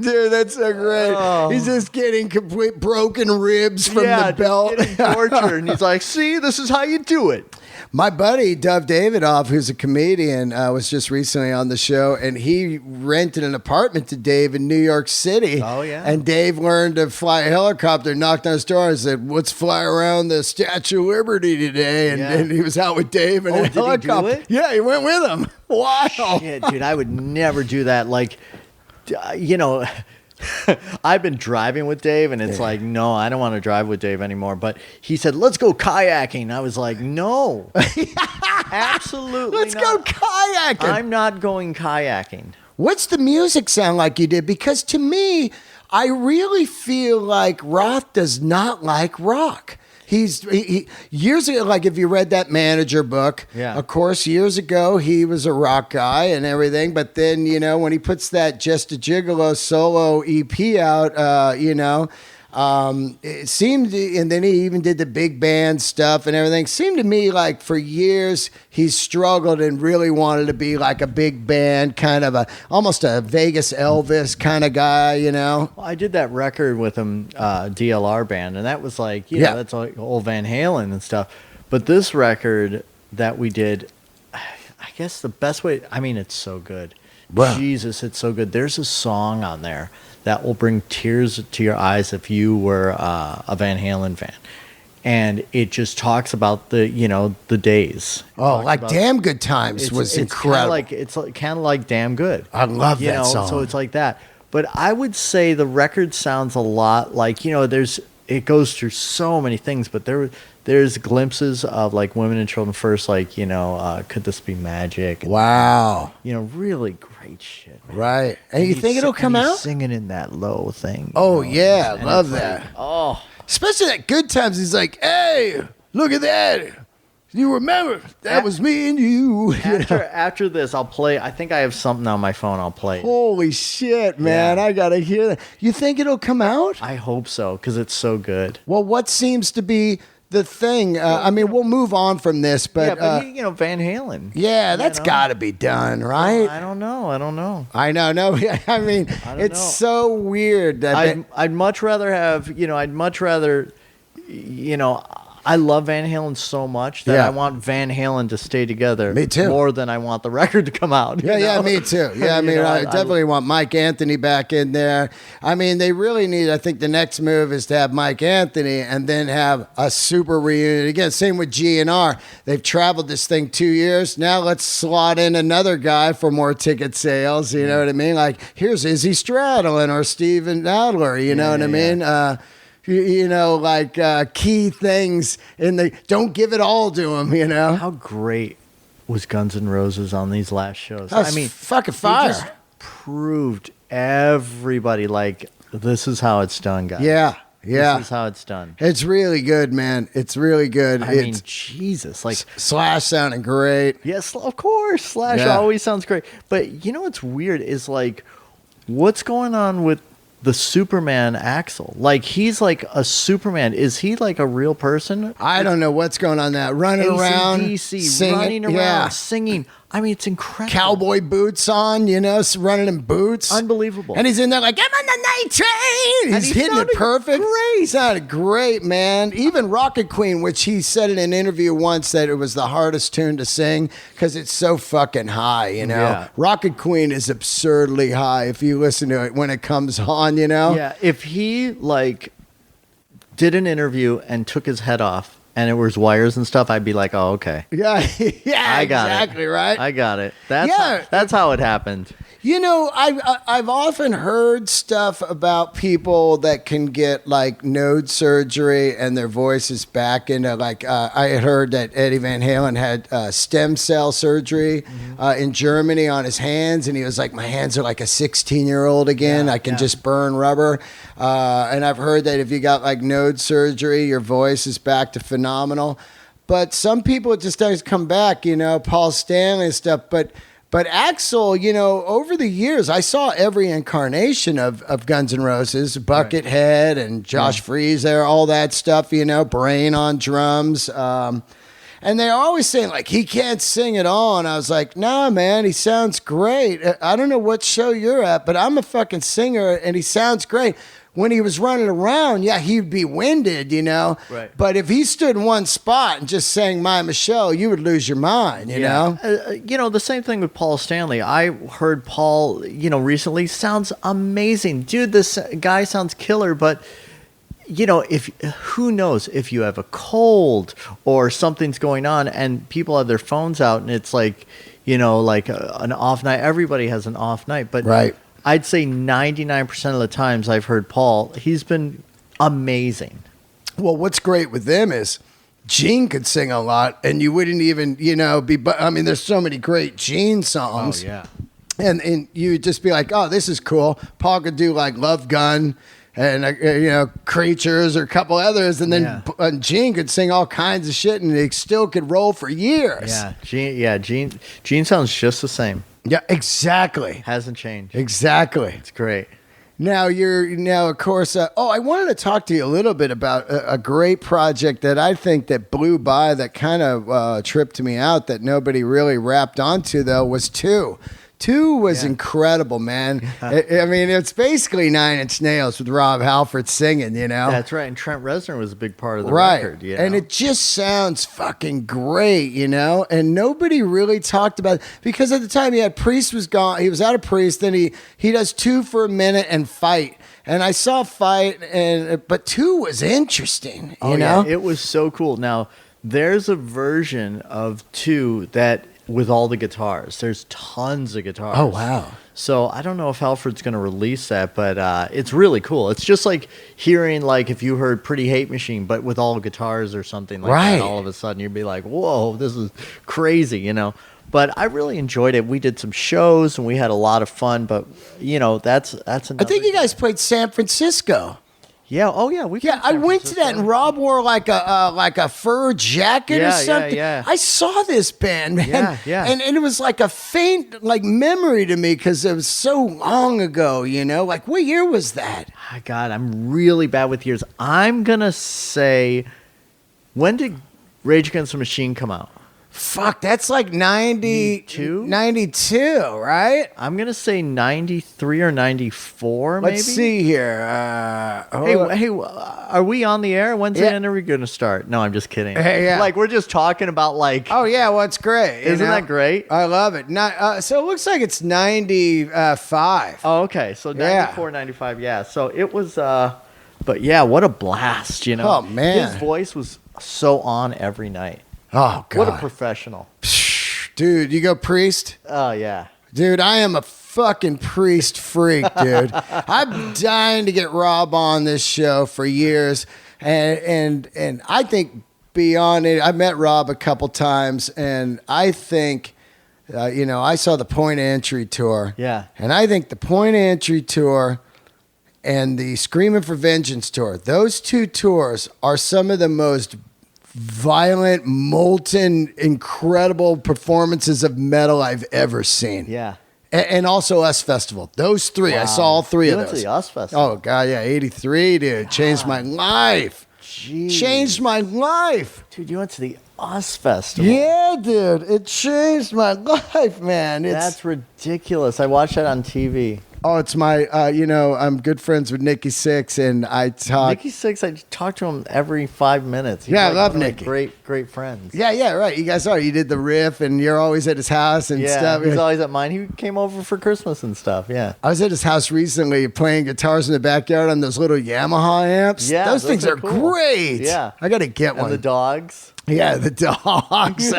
Dude, that's so great. He's just getting complete broken ribs from the belt. Just getting tortured. And he's like, see, this is how you do it. My buddy, Dov Davidoff, who's a comedian, was just recently on the show, and he rented an apartment to Dave in New York City. Oh, yeah. And Dave learned to fly a helicopter, knocked on his door and said, let's fly around the Statue of Liberty today. And, Yeah. and he was out with Dave in a did he do helicopter. it? Yeah, he went with him. Wow. Shit, dude, I would never do that. Like, I've been driving with Dave, and it's like, no, I don't want to drive with Dave anymore. But he said, let's go kayaking. I was like, no, absolutely Let's not. go kayaking. I'm not going kayaking. What's the music sound like you did? Because to me, I really feel like Roth does not like rock. He years ago, like if you read that Manager book, Yeah. of course, years ago, he was a rock guy and everything. But then, when he puts that Just a Gigolo solo EP out, it seemed, and then he even did the big band stuff and everything. Seemed to me like for years he's struggled and really wanted to be like a big band, kind of almost a Vegas Elvis kind of guy, Well, I did that record with him, DLR band, and that was like, that's like old Van Halen and stuff. But this record that we did, I guess the best way, it's so good. Wow. Jesus, it's so good. There's a song on there that will bring tears to your eyes if you were a Van Halen fan. And it just talks about the days. Oh, like Damn Good Times was incredible. It's kind of like Damn Good. I love that song. So it's like that. But I would say the record sounds a lot like, it goes through so many things, but there's glimpses of like Women and Children First, like, Could This Be Magic? Wow. Really great shit. Man. Right. And you think it'll come out? Singing in that low thing. Oh, yeah. And Love it's that. like, oh. Especially at Good Times. He's like, hey, look at that. You remember that was me and you. After this, I'll play. I think I have something on my phone. I'll play. Holy shit, man! Yeah. I gotta hear that. You think it'll come out? I hope so because it's so good. Well, what seems to be the thing? I mean, we'll move on from this, but, Van Halen. Yeah, that's got to be done, right? I don't know. I know. No, I mean, it's so weird that I'd much rather have. I love Van Halen so much that I want Van Halen to stay together. Me too. More than I want the record to come out. Yeah, me too. Yeah, I mean, I definitely want Mike Anthony back in there. I mean, they really need, I think the next move is to have Mike Anthony and then have a super reunion. Again, same with G&R. They've traveled this thing 2 years. Now let's slot in another guy for more ticket sales. You know what I mean? Like, here's Izzy Stradlin or Steven Adler. You know what I mean? Key things don't give it all to them, How great was Guns N' Roses on these last shows? I mean, fucking fire. They just proved everybody this is how it's done, guys. Yeah. This is how it's done. It's really good, man. It's really good. I mean, Jesus. Slash sounding great. Yes, of course. Slash always sounds great. But you know what's weird is what's going on with the Superman Axl? He's like a Superman. Is he like a real person? I don't know what's going on there. Running around, singing, singing. I mean, it's incredible. Cowboy boots on, running in boots. Unbelievable. And he's in there like, I'm on the night train. He's hitting it perfect. Great. He sounded great, man. Even Rocket Queen, which he said in an interview once that it was the hardest tune to sing because it's so fucking high, Yeah. Rocket Queen is absurdly high if you listen to it when it comes on, Yeah, if he did an interview and took his head off, and it was wires and stuff, I'd be like, oh, okay. Yeah, I got exactly, it. right? I got it. That's how it happened. I've often heard stuff about people that can get node surgery and their voice is back into I had heard that Eddie Van Halen had stem cell surgery in Germany on his hands, and he was like, my hands are like a 16-year-old again. I can just burn rubber. And I've heard that if you got node surgery, your voice is back to phenomenal. But some people it just doesn't come back. Paul Stanley and stuff, But Axl, over the years, I saw every incarnation of Guns N' Roses, Buckethead and Josh Freese there, all that stuff, Brain on drums. And they're always saying, he can't sing at all. And I was like, nah, man, he sounds great. I don't know what show you're at, but I'm a fucking singer, and he sounds great. When he was running around, he'd be winded, Right. But if he stood in one spot and just sang My Michelle, you would lose your mind, you know? The same thing with Paul Stanley. I heard Paul, recently. Sounds amazing. Dude, this guy sounds killer, but... who knows if you have a cold or something's going on and people have their phones out and it's an off night. Everybody has an off night, but right. I'd say 99% of the times I've heard Paul, he's been amazing. Well, what's great with them is Gene could sing a lot and you wouldn't even, there's so many great Gene songs. Oh, yeah. And you'd just be like, oh, this is cool. Paul could do Love Gun and Creatures or a couple others, and then Gene could sing all kinds of shit, and he still could roll for years. Gene sounds just the same. Yeah, exactly. Hasn't changed. Exactly. It's great. Now of course. I wanted to talk to you a little bit about a great project that I think that blew by, that kind of tripped me out, that nobody really wrapped onto though, was Two. Two was incredible, man. It's basically Nine Inch Nails with Rob Halford singing, That's right. And Trent Reznor was a big part of the record. record. And it just sounds fucking great, And nobody really talked about it. Because at the time Priest was gone. He was out of Priest. Then he does Two for a minute and Fight. And I saw Fight, but Two was interesting, you know? Yeah. It was so cool. Now, there's a version of Two that... with all the guitars. There's tons of guitars. Oh, wow. So I don't know if Halford's going to release that, but it's really cool. It's just like hearing, if you heard Pretty Hate Machine, but with all guitars or something like that. All of a sudden, you'd be like, whoa, this is crazy, But I really enjoyed it. We did some shows, and we had a lot of fun, but, that's another... I think you guys played San Francisco. Yeah. Oh, yeah. I went to that, and Rob wore like a fur jacket or something. Yeah. I saw this band, man. Yeah. And it was like a faint like memory to me because it was so long ago. Like what year was that? God, I'm really bad with years. I'm gonna say, when did Rage Against the Machine come out? Fuck, that's like 92, right? I'm gonna say 93 or 94. Maybe. Let's see here. Hey, are we on the air? When's the interview gonna start? No, I'm just kidding. Hey, yeah. Like we're just talking about like. Oh yeah, well it's great. Isn't that great? I love it. So it looks like it's 95. Oh, okay. So 94, 95. Yeah. So it was. But yeah, what a blast! Oh man, his voice was so on every night. Oh, God. What a professional. Dude, you go Priest? Oh, yeah. Dude, I am a fucking Priest freak, dude. I'm dying to get Rob on this show for years. And I think beyond it, I met Rob a couple times, and I think, I saw the Point of Entry tour. Yeah. And I think the Point of Entry tour and the Screaming for Vengeance tour, those two tours are some of the most violent, molten, incredible performances of metal I've ever seen. Yeah. And also Us Festival. Those three. Wow. I saw all three You of went those. to the Us Festival. Oh, God, yeah. 83, dude. Changed my life. Jeez. Changed my life. Dude, you went to the Us Festival. Yeah, dude. It changed my life, man. That's ridiculous. I watched that on TV. Oh, it's my, I'm good friends with Nikki Sixx, and I talk. Nikki Sixx, I talk to him every 5 minutes. He's I like love one of my Nikki. Great friends. Yeah, right. You guys are. You did the riff, and you're always at his house and stuff. He's always at mine. He came over for Christmas and stuff, yeah. I was at his house recently playing guitars in the backyard on those little Yamaha amps. Yeah, those things are cool. great. Yeah. I got to get And one. the dogs. Yeah, the dogs.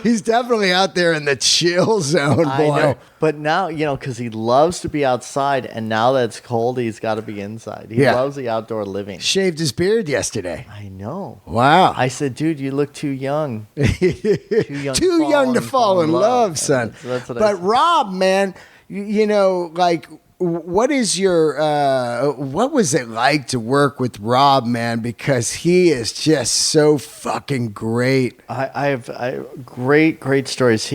He's definitely out there in the chill zone, boy. I know. But now, because he loves to be outside, and now that it's cold, he's got to be inside. He loves the outdoor living. Shaved his beard yesterday. I know. Wow. I said, dude, you look too young. Too young to fall in love, son. That's what but Rob, man, what is what was it like to work with Rob, man? Because he is just so fucking great. I have great stories.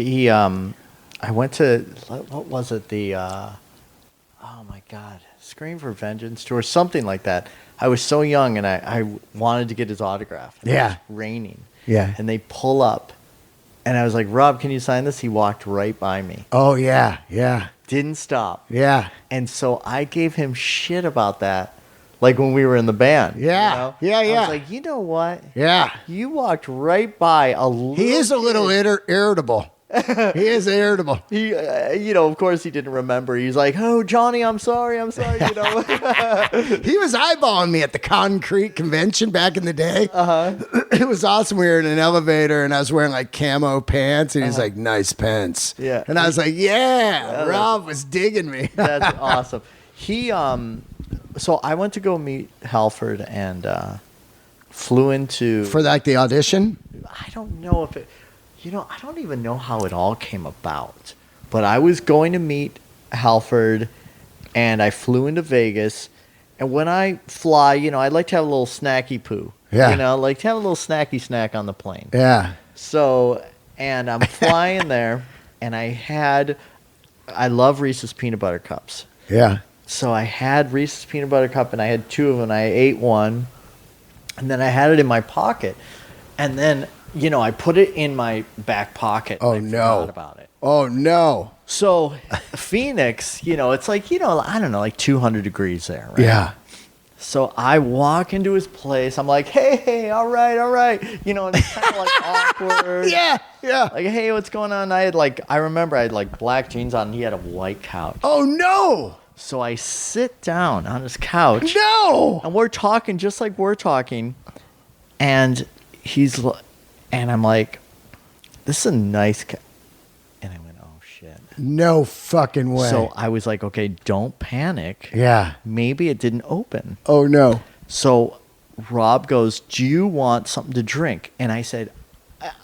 I went to, what was it? Oh my God, Scream for Vengeance tour, something like that. I was so young, and I wanted to get his autograph. It was raining. Yeah. And they pull up, and I was like, Rob, can you sign this? He walked right by me. Oh, yeah. Didn't stop. Yeah. And so I gave him shit about that, like when we were in the band. Yeah. Yeah. I was like, you know what? Yeah. You walked right by a little He is a little irritable. He is irritable. He, of course he didn't remember. He's like, oh, Johnny, I'm sorry. He was eyeballing me at the Concrete Convention back in the day. Uh-huh. It was awesome. We were in an elevator, and I was wearing like camo pants, and he's like, nice pants. Yeah. And I was like, Rob was digging me. That's awesome. He, so I went to go meet Halford and flew into... For like the audition? I don't know if it... I don't even know how it all came about. But I was going to meet Halford, and I flew into Vegas. And when I fly, I like to have a little snacky poo. Yeah. Like to have a little snacky snack on the plane. Yeah. So, and I'm flying there, and I love Reese's Peanut Butter Cups. Yeah. So I had Reese's Peanut Butter Cup, and I had 2 of them, and I ate one. And then I had it in my pocket. And then... I put it in my back pocket. Oh, and I no. forgot about it. Oh, no. So, Phoenix, it's like, I don't know, like 200 degrees there, right? Yeah. So I walk into his place. I'm like, hey, all right. And it's kind of like awkward. Yeah. Like, hey, what's going on? I remember I had like black jeans on, and he had a white couch. Oh, no. So I sit down on his couch. No. And we're talking just like we're talking. And and I'm like, this is a nice and I went, oh, shit. No fucking way. So I was like, okay, don't panic. Yeah. Maybe it didn't open. Oh, no. So Rob goes, do you want something to drink? And I said,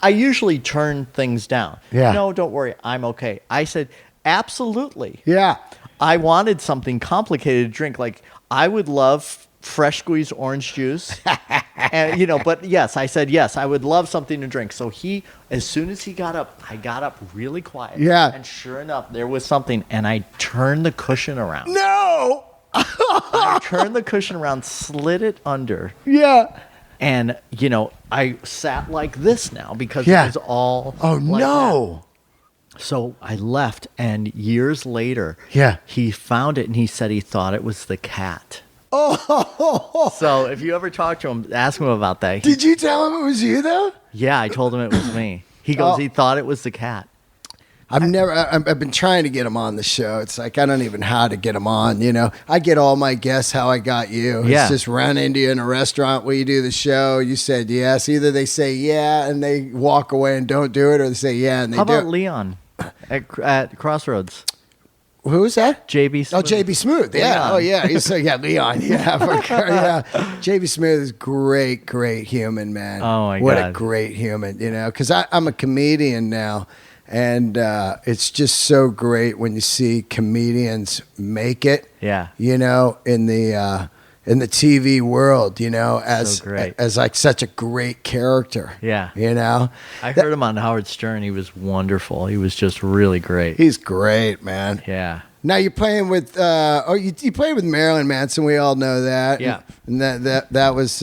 I usually turn things down. Yeah. No, don't worry. I'm okay. I said, absolutely. Yeah. I wanted something complicated to drink. Like, I would love fresh squeezed orange juice. And, you know, but yes, I said yes, I would love something to drink. So as soon as he got up, I got up really quiet. Yeah. And sure enough, there was something, and I turned the cushion around. No. I turned the cushion around, slid it under. Yeah. And, you know, I sat like this now because Yeah. it was all Oh, like no. that. So I left, and years later, Yeah. he found it, and he said he thought it was the cat. Oh. So if you ever talk to him, ask him about that. Did you tell him it was you, though? Yeah, I told him it was me. He goes, he thought it was the cat. I've been trying to get him on the show. It's like, I don't even know how to get him on, you know. I get all my guests how I got you. Yeah. It's just run into you in a restaurant where you do the show. You said yes. Either they say yeah and they walk away and don't do it, or they say yeah and they How do about it. Leon at Crossroads? Who was that? JB Smooth. Oh, JB Smooth. Yeah. Leon. Oh, yeah. He's Leon. Yeah. Yeah. JB Smooth is great human, man. Oh, my what God. a great human, you know, because I'm a comedian now. And it's just so great when you see comedians make it, Yeah. you know, in the TV world, you know, as great. as like such a great character. Yeah. You know, I heard him on Howard Stern. He was wonderful. He was just really great. he's great, man. Yeah. Now you're playing with you played with Marilyn Manson. We all know that. Yeah. And that was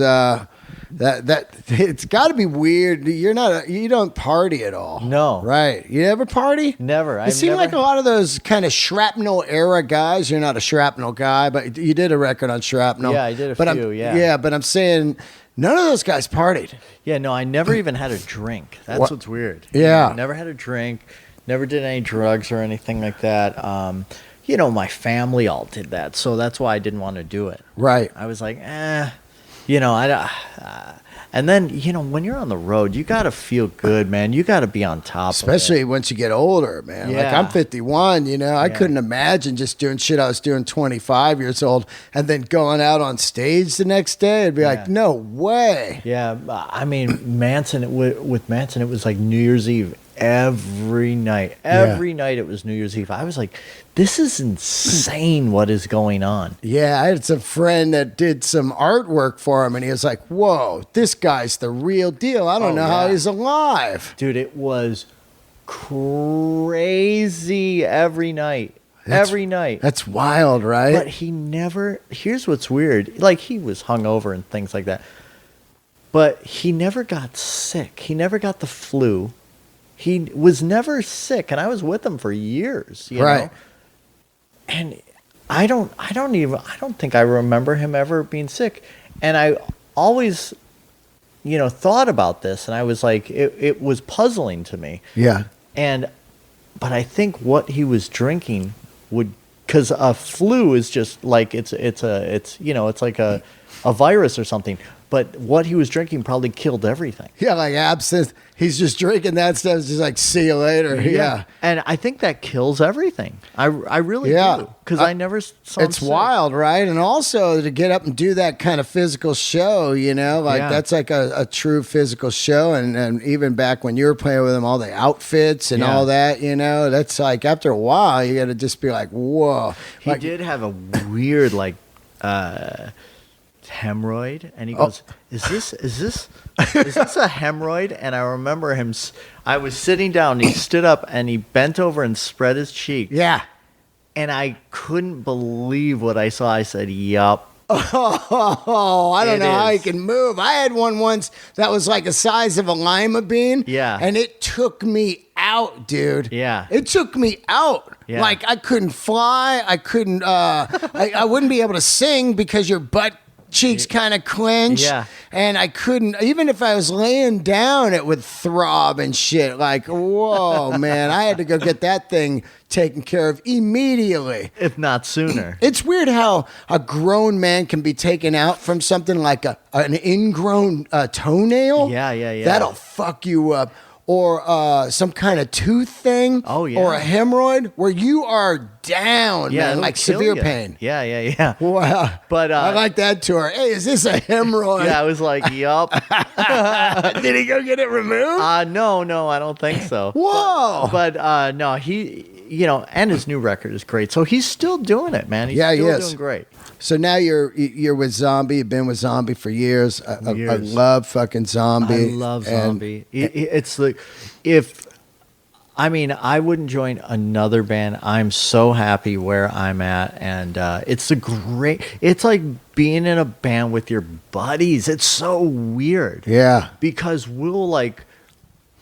that it's got to be weird. You don't party at all. No. Right? You ever party? Never. You seem like a lot of those kind of shrapnel era guys. You're not a shrapnel guy, but you did a record on shrapnel. Yeah, I did a but few, yeah. Yeah, but I'm saying none of those guys partied. Yeah, no, I never even had a drink. That's What? what's weird. Yeah. I never had a drink, never did any drugs or anything like that. You know, my family all did that, so that's why I didn't want to do it. Right. I was like, you know, and then, you know, when you're on the road, you got to feel good, man. You got to be on top Especially of it. once you get older, man. Like Yeah. I'm 51, you know. I Yeah. couldn't imagine just doing shit I was doing 25 years old and then going out on stage the next day. It'd be like, Yeah. no way. Yeah, I mean, Manson, with Manson, it was like New Year's Eve every night. Every night it was New Year's Eve. I was like, this is insane what is going on. Yeah, I had some friend that did some artwork for him, and he was like, whoa, this guy's the real deal. I don't know how yeah. he's alive. Dude, it was crazy every night. Every night. That's wild, right? But he never, here's what's weird. Like, he was hungover and things like that. But he never got sick. He never got the flu. He was never sick, and I was with him for years, you Right. know? And I don't think I remember him ever being sick. And I always, you know, thought about this, and I was like, it was puzzling to me. Yeah. But I think what he was drinking would, because a flu is just like it's you know, it's like a virus or something. But what he was drinking probably killed everything. Yeah, like absinthe. He's just drinking that stuff. It's just like, see you later. Yeah. And I think that kills everything. I really do. Because I never saw him It's sick. wild, right? And also to get up and do that kind of physical show, you know, like Yeah. that's like a true physical show. And even back when you were playing with him, all the outfits and Yeah. all that, you know, that's like after a while, you got to just be like, whoa. He Like, did have a weird, like, hemorrhoid, and he goes, is this a hemorrhoid? And I remember him, I was sitting down, and he stood up, and he bent over and spread his cheek. Yeah. And I couldn't believe what I saw. I said, yup. Oh, I don't It know how he is. can move. I had one once that was like the size of a lima bean. Yeah. And it took me out, dude. Yeah. It took me out. Yeah. Like I couldn't fly. I couldn't, I wouldn't be able to sing because your butt cheeks kind of clench. Yeah. And I couldn't, even if I was laying down, it would throb and shit. Like, whoa, man. I had to go get that thing taken care of immediately. If not sooner. It's weird how a grown man can be taken out from something like an ingrown toenail. Yeah. That'll fuck you up. Or some kind of tooth thing. Oh, yeah. Or a hemorrhoid where you are down, man, it'll like kill severe ya. pain. Yeah. Wow. But, I like that tour. Hey, is this a hemorrhoid? Yeah, I was like, yup. Did he go get it removed? No, I don't think so. Whoa. But no, he, and his new record is great. So he's still doing it, man. He's Yeah, he still is. doing great. So now you're with Zombie. You've been with Zombie for years. I love fucking Zombie. I love Zombie. It's like I wouldn't join another band. I'm so happy where I'm at, and it's like being in a band with your buddies. It's so weird. Yeah. Because we'll like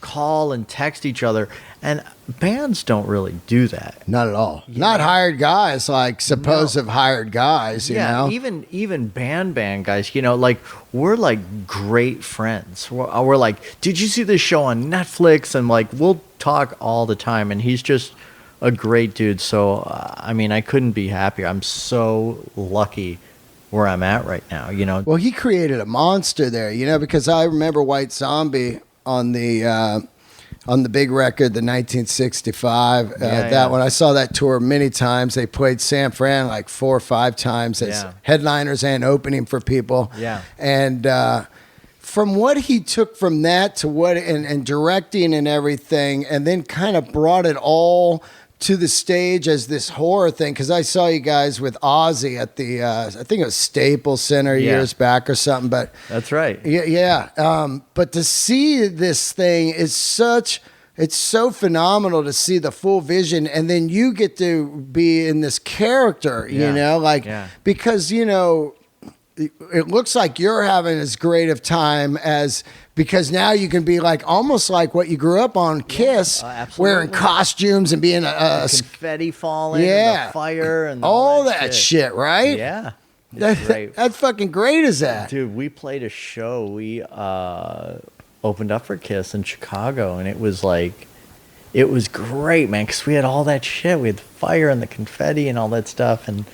call and text each other, and bands don't really do that. Not at all. Not hired guys, like supposed hired guys, you know? Even band guys, like we're like great friends. We're like, did you see this show on Netflix? And like we'll talk all the time, and he's just a great dude. So I couldn't be happier. I'm so lucky where I'm at right now, Well, he created a monster there, because I remember White Zombie on the big record, the 1965. That one, I saw that tour many times. They played San Fran like 4 or 5 times as headliners and opening for people. Yeah. And from what he took from that to what and directing and everything, and then kind of brought it all to the stage as this horror thing, because I saw you guys with Ozzy at the I think it was Staples Center years back or something. But that's right. Yeah. But to see this thing is it's so phenomenal to see the full vision, and then you get to be in this character, because it looks like you're having as great of time as, because now you can be like almost like what you grew up on, Kiss, wearing costumes and being a confetti falling, and the fire, and all that shit, right? Yeah, that's fucking great. Is that, dude? We played a show. We opened up for Kiss in Chicago, and it was great, man, because we had all that shit. We had the fire and the confetti and all that stuff, and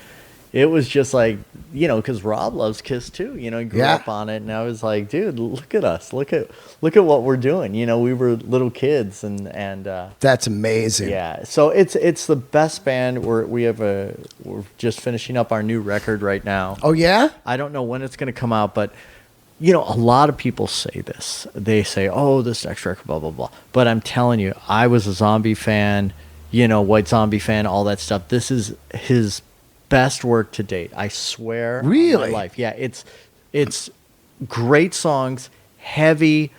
it was just like, because Rob loves Kiss too. He grew up on it, and I was like, dude, look at us, look at what we're doing. We were little kids, and that's amazing. Yeah, so it's the best band. We're just finishing up our new record right now. Oh yeah, I don't know when it's going to come out, but a lot of people say this. They say, oh, this next record, blah blah blah. But I'm telling you, I was a Zombie fan, White Zombie fan, all that stuff. This is his best work to date, I swear. Really? On my life. Yeah, it's great songs, heavy,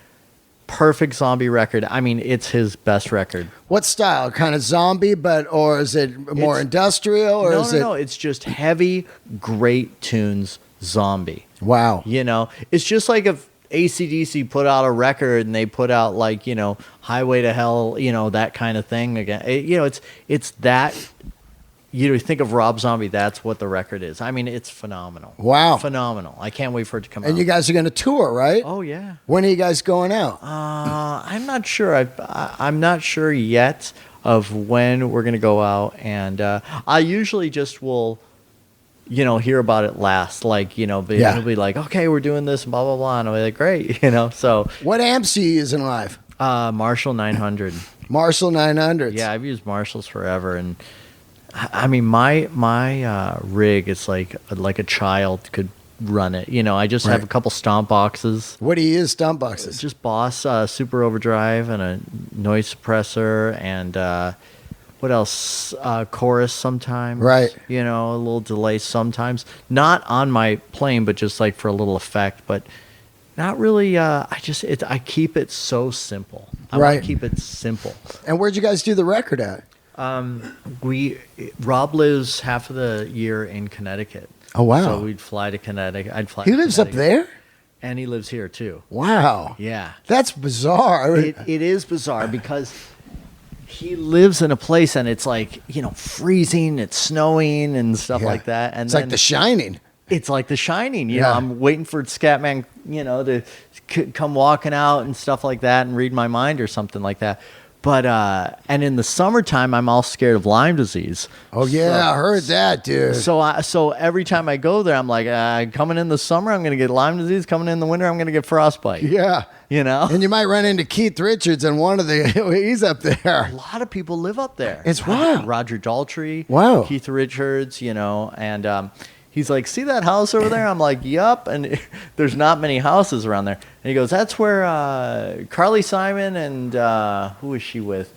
perfect Zombie record. It's his best record. What style? Kind of Zombie, or is it more industrial, or no, it's just heavy, great tunes, Zombie. Wow. It's just like if AC/DC put out a record and they put out like, Highway to Hell, that kind of thing again. It's that. You think of Rob Zombie, that's what the record is. It's phenomenal. Wow. Phenomenal. I can't wait for it to come out. And you guys are going to tour, right? Oh, yeah. When are you guys going out? I'm not sure. I'm not sure yet of when we're going to go out. And I usually just will, hear about it last. Like, it'll be like, okay, we're doing this, blah, blah, blah. And I'll be like, great, so. What amps are you using live? Marshall 900. Marshall 900s. Yeah, I've used Marshalls forever. And my rig is like a child could run it. I just have a couple stomp boxes. What do you use stomp boxes? Just Boss Super Overdrive and a noise suppressor and what else? Chorus sometimes. Right. A little delay sometimes. Not on my playing, but just like for a little effect. But not really. I keep it so simple. I want to keep it simple. And where'd you guys do the record at? Rob lives half of the year in Connecticut. Oh wow! So we'd fly to Connecticut. I'd fly. He lives up there, and he lives here too. Wow. Yeah, that's bizarre. It is bizarre because he lives in a place and it's like freezing, it's snowing and stuff like that. And it's like The Shining. It's like The Shining. I'm waiting for Scatman, to come walking out and stuff like that and read my mind or something like that. But and in the summertime, I'm all scared of Lyme disease. Oh yeah, I heard that, dude. So every time I go there, I'm like, coming in the summer, I'm gonna get Lyme disease. Coming in the winter, I'm gonna get frostbite. Yeah, and you might run into Keith Richards and one of the he's up there. A lot of people live up there. It's wild. Roger Daltrey. Wow. Keith Richards. And he's like, see that house over there? I'm like, yup. And there's not many houses around there. And he goes, that's where Carly Simon and who is she with?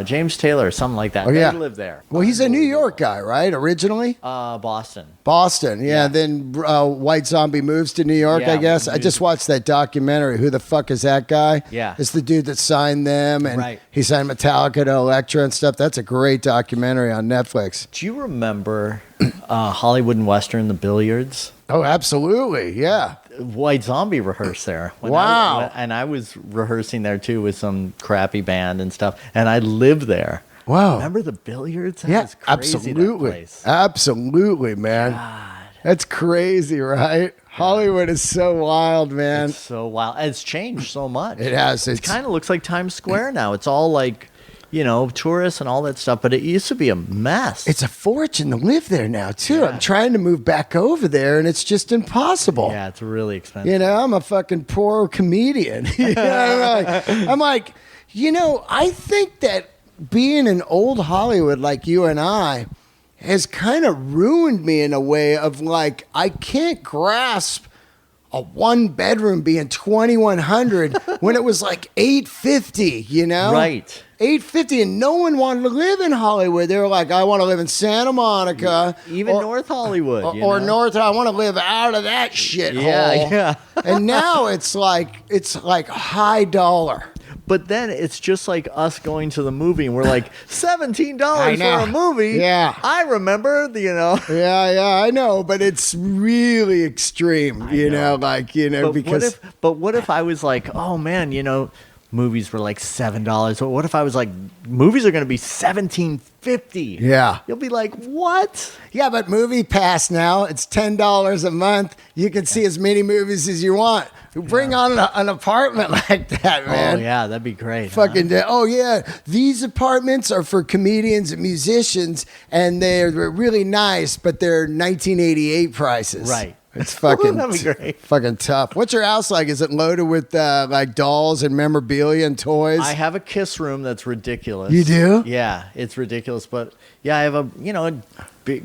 James Taylor, something like that. Oh, yeah. They live there. Well, he's a New York guy, right? Originally? Boston. Boston, yeah. Then White Zombie moves to New York, Yeah, I guess. I just watched that documentary. Who the fuck is that guy? Yeah. It's the dude that signed them, and he signed Metallica to Elektra and stuff. That's a great documentary on Netflix. Do you remember Hollywood and Western, the billiards? Oh, absolutely, yeah. White Zombie rehearsed there. Wow. And I was rehearsing there too with some crappy band and stuff. And I lived there. Wow. Remember the billiards? That Yeah, was crazy, absolutely. that place. Absolutely, man. God. That's crazy, right? Hollywood is so wild, man. It's so wild. And it's changed so much. It has. It kind of looks like Times Square now. It's all like, tourists and all that stuff. But it used to be a mess. It's a fortune to live there now, too. Yeah. I'm trying to move back over there, and it's just impossible. Yeah, it's really expensive. I'm a fucking poor comedian. I'm like, I think that being in old Hollywood like you and I has kind of ruined me in a way of like, I can't grasp a one bedroom being 2,100 when it was like 850, Right. 850, and no one wanted to live in Hollywood. They were like, I want to live in Santa Monica. Even North Hollywood. Or North, I want to live out of that shithole. Yeah. And now it's like high dollar. But then it's just like us going to the movie and we're like, $17 I know. for a movie? Yeah. I remember, Yeah, I know, but it's really extreme, But what if I was like, oh man, movies were like $7. Or what if I was like, movies are going to be $17.50? Yeah. You'll be like, what? Yeah, but Movie Pass now, it's $10 a month. You can see as many movies as you want. Bring on an apartment like that, man. Oh, yeah, that'd be great. Fucking, oh, yeah. These apartments are for comedians and musicians, and they're really nice, but they're 1988 prices. Right. It's fucking, That'd be great. Fucking tough. What's your house like? Is it loaded with like dolls and memorabilia and toys? I have a kiss room that's ridiculous. You do? Yeah, it's ridiculous. But yeah, I have a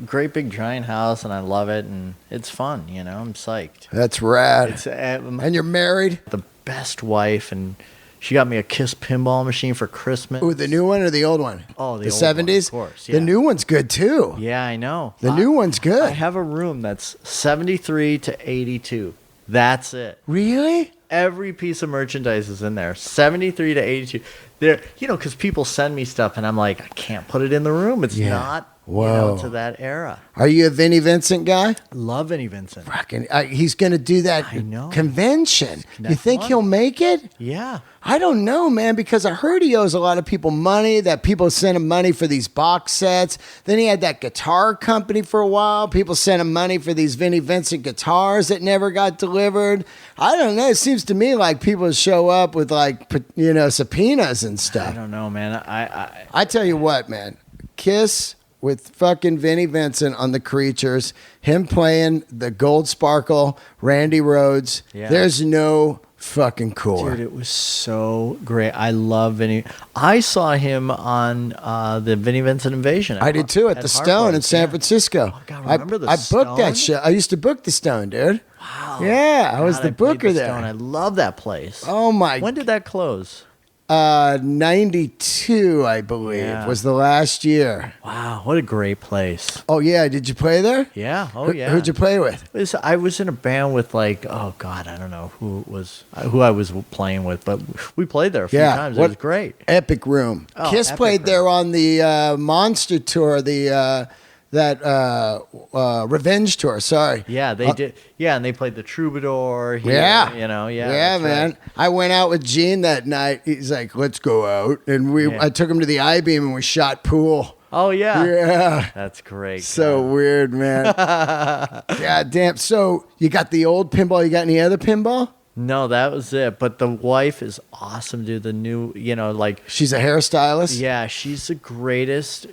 great big giant house, and I love it, and it's fun. I'm psyched. That's rad. It's, and you're married? The best wife, and she got me a Kiss pinball machine for Christmas. Ooh, the new one or the old one? Oh, the old 70s? one, of course. Yeah. The new one's good too. Yeah, I know. The new one's good. I have a room that's 73 to 82. That's it. Really? Every piece of merchandise is in there. 73 to 82. There, because people send me stuff, and I'm like, I can't put it in the room. It's not. To that era. Are you a Vinnie Vincent guy? Love Vinnie Vincent. Fucking, he's going to do that convention. You think he'll make it? Yeah. I don't know, man, because I heard he owes a lot of people money, that people sent him money for these box sets. Then he had that guitar company for a while. People sent him money for these Vinnie Vincent guitars that never got delivered. I don't know. It seems to me like people show up with like, subpoenas and stuff. I don't know, man. I tell you what, man. Kiss with fucking Vinnie Vincent on the Creatures, him playing the Gold Sparkle, Randy Rhoads. Yeah. There's no fucking cooler. Dude, it was so great. I love Vinnie. I saw him on the Vinnie Vincent Invasion. I did too, at the Stone in San Francisco. Oh, God, remember the I booked that show. I used to book the Stone, dude. Wow. Yeah, I was the booker there. Stone. I love that place. Oh my. When did that close? 92, I believe, was the last year. Wow, what a great place. Oh, yeah. Did you play there? Yeah. Oh, yeah. Who'd you play with? I was in a band with I don't know who I was playing with, but we played there a few times. It was great. Epic room. Oh, Kiss played there on the Monster Tour, that Revenge Tour, sorry. Yeah, they did. Yeah, and they played the Troubadour. Here, yeah. Yeah, man. Right. I went out with Gene that night. He's like, let's go out. And I took him to the I-Beam and we shot pool. Oh, yeah. Yeah. That's great. So weird, man. God damn. So you got the old pinball. You got any other pinball? No, that was it. But the wife is awesome, dude. The new, she's a hairstylist. Yeah, she's the greatest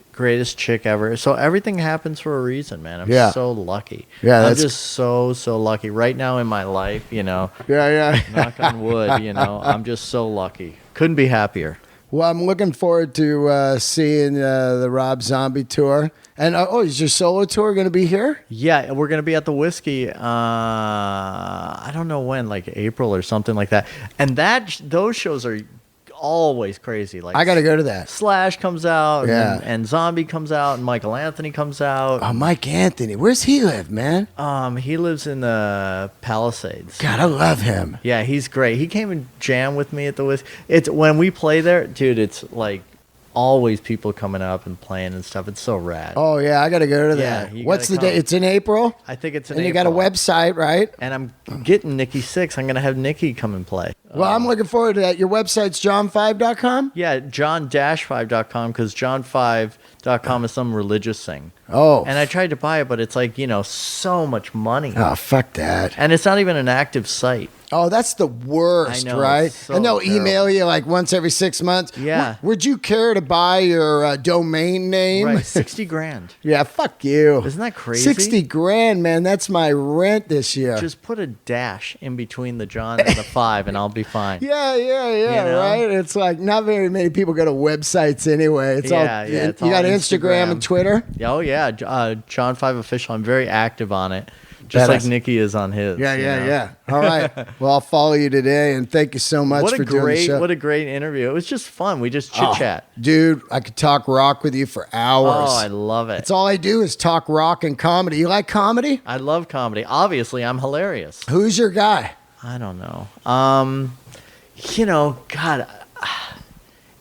chick ever. So everything happens for a reason, man. I'm so lucky. Yeah, I'm just so lucky right now in my life. Yeah. Knock on wood. I'm just so lucky. Couldn't be happier. Well, I'm looking forward to seeing the Rob Zombie tour. And is your solo tour going to be here? Yeah, we're going to be at the Whiskey. I don't know when, like April or something like that. And those shows are always crazy. Like I got to go to that. Slash comes out, Yeah. and Zombie comes out, and Michael Anthony comes out. Oh, Mike Anthony. Where's he live, man? He lives in the Palisades. God, I love him. Yeah, he's great. He came and jammed with me at the Whiskey. It's when we play there, dude. It's like always people coming up and playing and stuff. It's so rad. Oh, yeah, I got to go to Yeah, that. you What's the gotta day? come. It's in April? I think it's in And you April. got a website, right? And I'm getting Nikki 6. I'm gonna have Nikki come and play. Well, I'm looking forward to that. Your website's john5.com? Yeah, john-5.com because john5.com is some religious thing. Oh. And I tried to buy it, but it's like, so much money. Oh, fuck that. And it's not even an active site. Oh, that's the worst, I know, right? it's so And they'll terrible. email you like once every 6 months. Yeah. Would you care to buy your domain name? Right, 60 grand. Yeah, fuck you. Isn't that crazy? 60 grand, man. That's my rent this year. Just put a dash in between the John and the 5 and I'll be fine. Yeah, know? right? It's like not very many people go to websites anyway. It's all, it's you all got Instagram and Twitter? Oh, yeah. John 5 Official. I'm very active on it. Just Badass. like Nikki is on his. Yeah. All right. Well, I'll follow you today, and thank you so much for doing the show. What a great interview. It was just fun. We just chit-chat. Dude, I could talk rock with you for hours. Oh, I love it. That's all I do is talk rock and comedy. You like comedy? I love comedy. Obviously, I'm hilarious. Who's your guy? I don't know. God,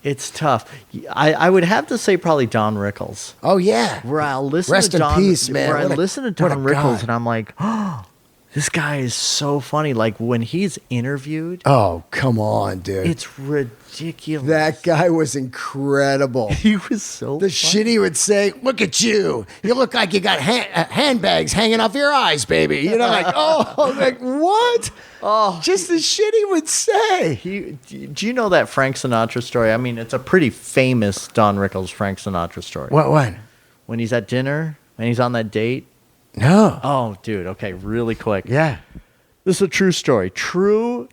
it's tough. I would have to say probably Don Rickles. Oh, yeah. Where I'll listen Rest to in Don, peace, man. Where I What a- listen to what a Don Rickles guy. and I'm like, oh, this guy is so funny. Like when he's interviewed, Oh, come on, dude. it's ridiculous. That guy was incredible. He was so The funny. shit he would say, look at you. You look like you got handbags hanging off your eyes, baby. You know, like, oh, like, what? Oh, Just the shit he would say. do you know that Frank Sinatra story? I mean, it's a pretty famous Don Rickles Frank Sinatra story. What one? When he's at dinner and he's on that date. No. Oh, dude. Okay, really quick. Yeah. This is a true story. True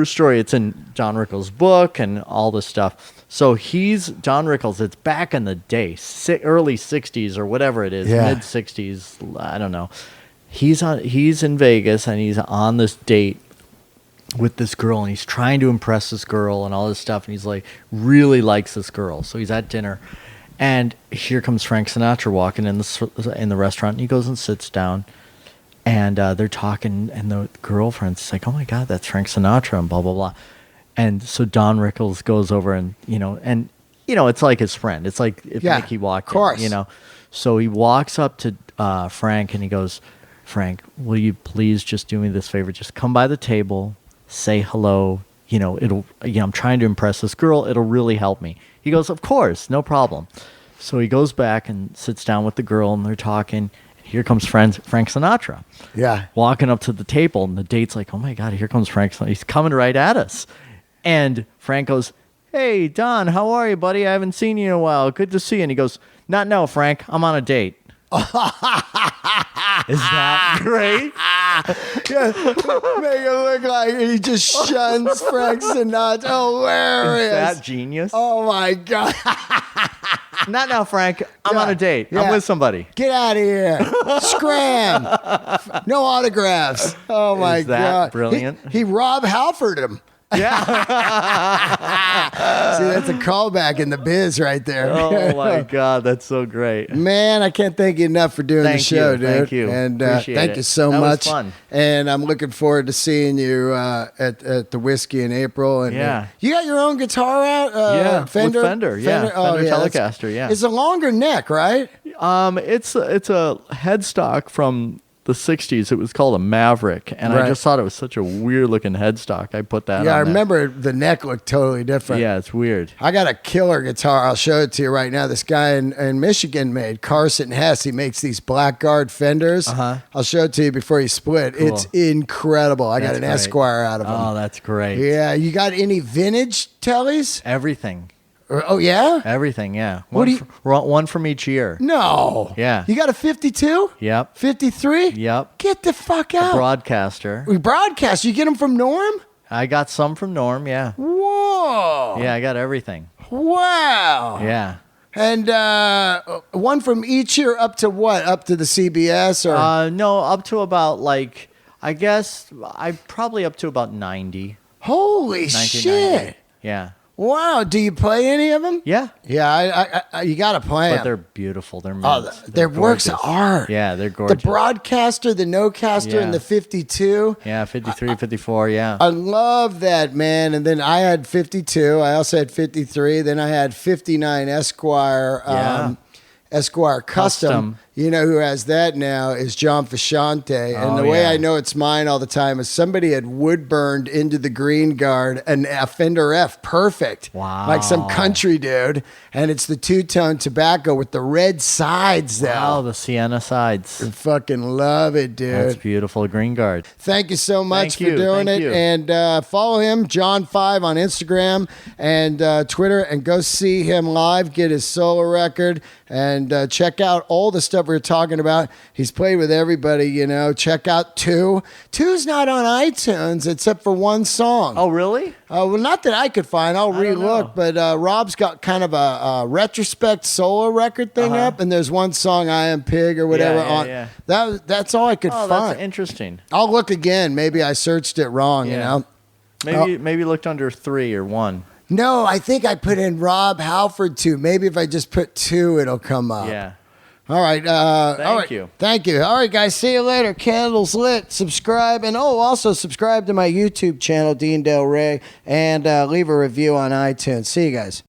story. It's in Don Rickles' book and all this stuff. So he's Don Rickles. It's back in the day, early 60s or whatever it is, Yeah. mid 60s. I don't know. He's in Vegas and he's on this date with this girl and he's trying to impress this girl and all this stuff. And he's like, really likes this girl. So he's at dinner. And here comes Frank Sinatra walking in the restaurant. And he goes and sits down. And they're talking, and the girlfriend's like, "Oh my God, that's Frank Sinatra," and blah blah blah. And so Don Rickles goes over, and it's like his friend. It's like if Yeah, Mickey walked of course. in, So he walks up to Frank, and he goes, "Frank, will you please just do me this favor? Just come by the table, say hello. I'm trying to impress this girl. It'll really help me." He goes, "Of course, no problem." So he goes back and sits down with the girl, and they're talking. Here comes Frank Sinatra. Yeah. Walking up to the table, and the date's like, "Oh my God, here comes Frank Sinatra. He's coming right at us." And Frank goes, "Hey, Don, how are you, buddy? I haven't seen you in a while. Good to see you." And he goes, "Not now, Frank. I'm on a date." Is that great? Yeah. Make it look like he just shuns Frank Sinatra. Hilarious. Is that genius? Oh, my God. Not now, Frank. I'm Yeah, on a date. yeah. I'm with somebody. Get out of here. Scram. No autographs. Oh, my Is that God. brilliant? He Rob Halford him. Yeah. See, that's a callback in the biz right there. Oh my God, that's so great. Man, I can't thank you enough for doing the Thank show, you, dude. thank you. And Appreciate thank it. you so That was much. fun. And I'm looking forward to seeing you at the Whiskey in April. And Yeah. you got your own guitar out? Yeah, with Fender. Fender, yeah. Fender that's- Telecaster, yeah. It's a longer neck, right? It's a headstock from the 60s. It was called a Maverick, and Right. I just thought it was such a weird looking headstock. I put that on Yeah, I there. remember the neck looked totally different. Yeah, it's weird. I got a killer guitar. I'll show it to you right now. This guy in Michigan made Carson Hess. He makes these Blackguard Fenders. Uh-huh. I'll show it to you before you split. Cool. It's incredible. I got That's an great. Esquire out of them. Oh, that's great. Yeah, you got any vintage tellies? Everything. Oh yeah? Everything, yeah. What do you- One from each year. No. Yeah. You got a 52? Yep. 53? Yep. Get the fuck out. Broadcaster. We broadcast. You get them from Norm? I got some from Norm, yeah. Whoa. Yeah, I got everything. Wow. Yeah. And one from each year up to what? Up to the CBS or? No, up to about I guess I probably up to about 90. Holy 1990. shit. Yeah. Wow. Do you play any of them? Yeah. Yeah, you got to play But them. they're beautiful. They're Oh, mints. they're works of gorgeous. art. Yeah, they're The gorgeous. broadcaster, the no-caster, and Yeah. the 52. Yeah, 53, 54, yeah. I love that, man. And then I had 52. I also had 53. Then I had 59 Esquire. Yeah. Esquire Custom. You know who has that now is John Frusciante. And Oh, the way yeah. I know it's mine all the time is somebody had wood burned into the green guard a Fender F perfect. Wow. Like some country dude. And it's the two-tone tobacco with the red sides though. Wow, the Sienna sides. I fucking love it, dude. That's beautiful. Green Guard. Thank you so much Thank for you, doing thank it. you. And follow him, John5 on Instagram and Twitter, and go see him live, get his solo record, and check out all the stuff we were talking about. He's played with everybody, you know. Check out Two. Two's not on iTunes except for one song. Oh, really? Well, not that I could find. I'll I don't relook. But Rob's got kind of a retrospect solo record thing up, and there's one song, I Am Pig or whatever, Yeah, on. yeah. That's all I could Oh, find. that's interesting. I'll look again. Maybe I searched it wrong, you Yeah. know? Maybe looked under 3 or 1. No, I think I put in Rob Halford 2. Maybe if I just put 2, it'll come up. Yeah. All right. All right. you. Thank you. All right, guys. See you later. Candles lit. Subscribe. And also subscribe to my YouTube channel, Dean Del Rey, and leave a review on iTunes. See you guys.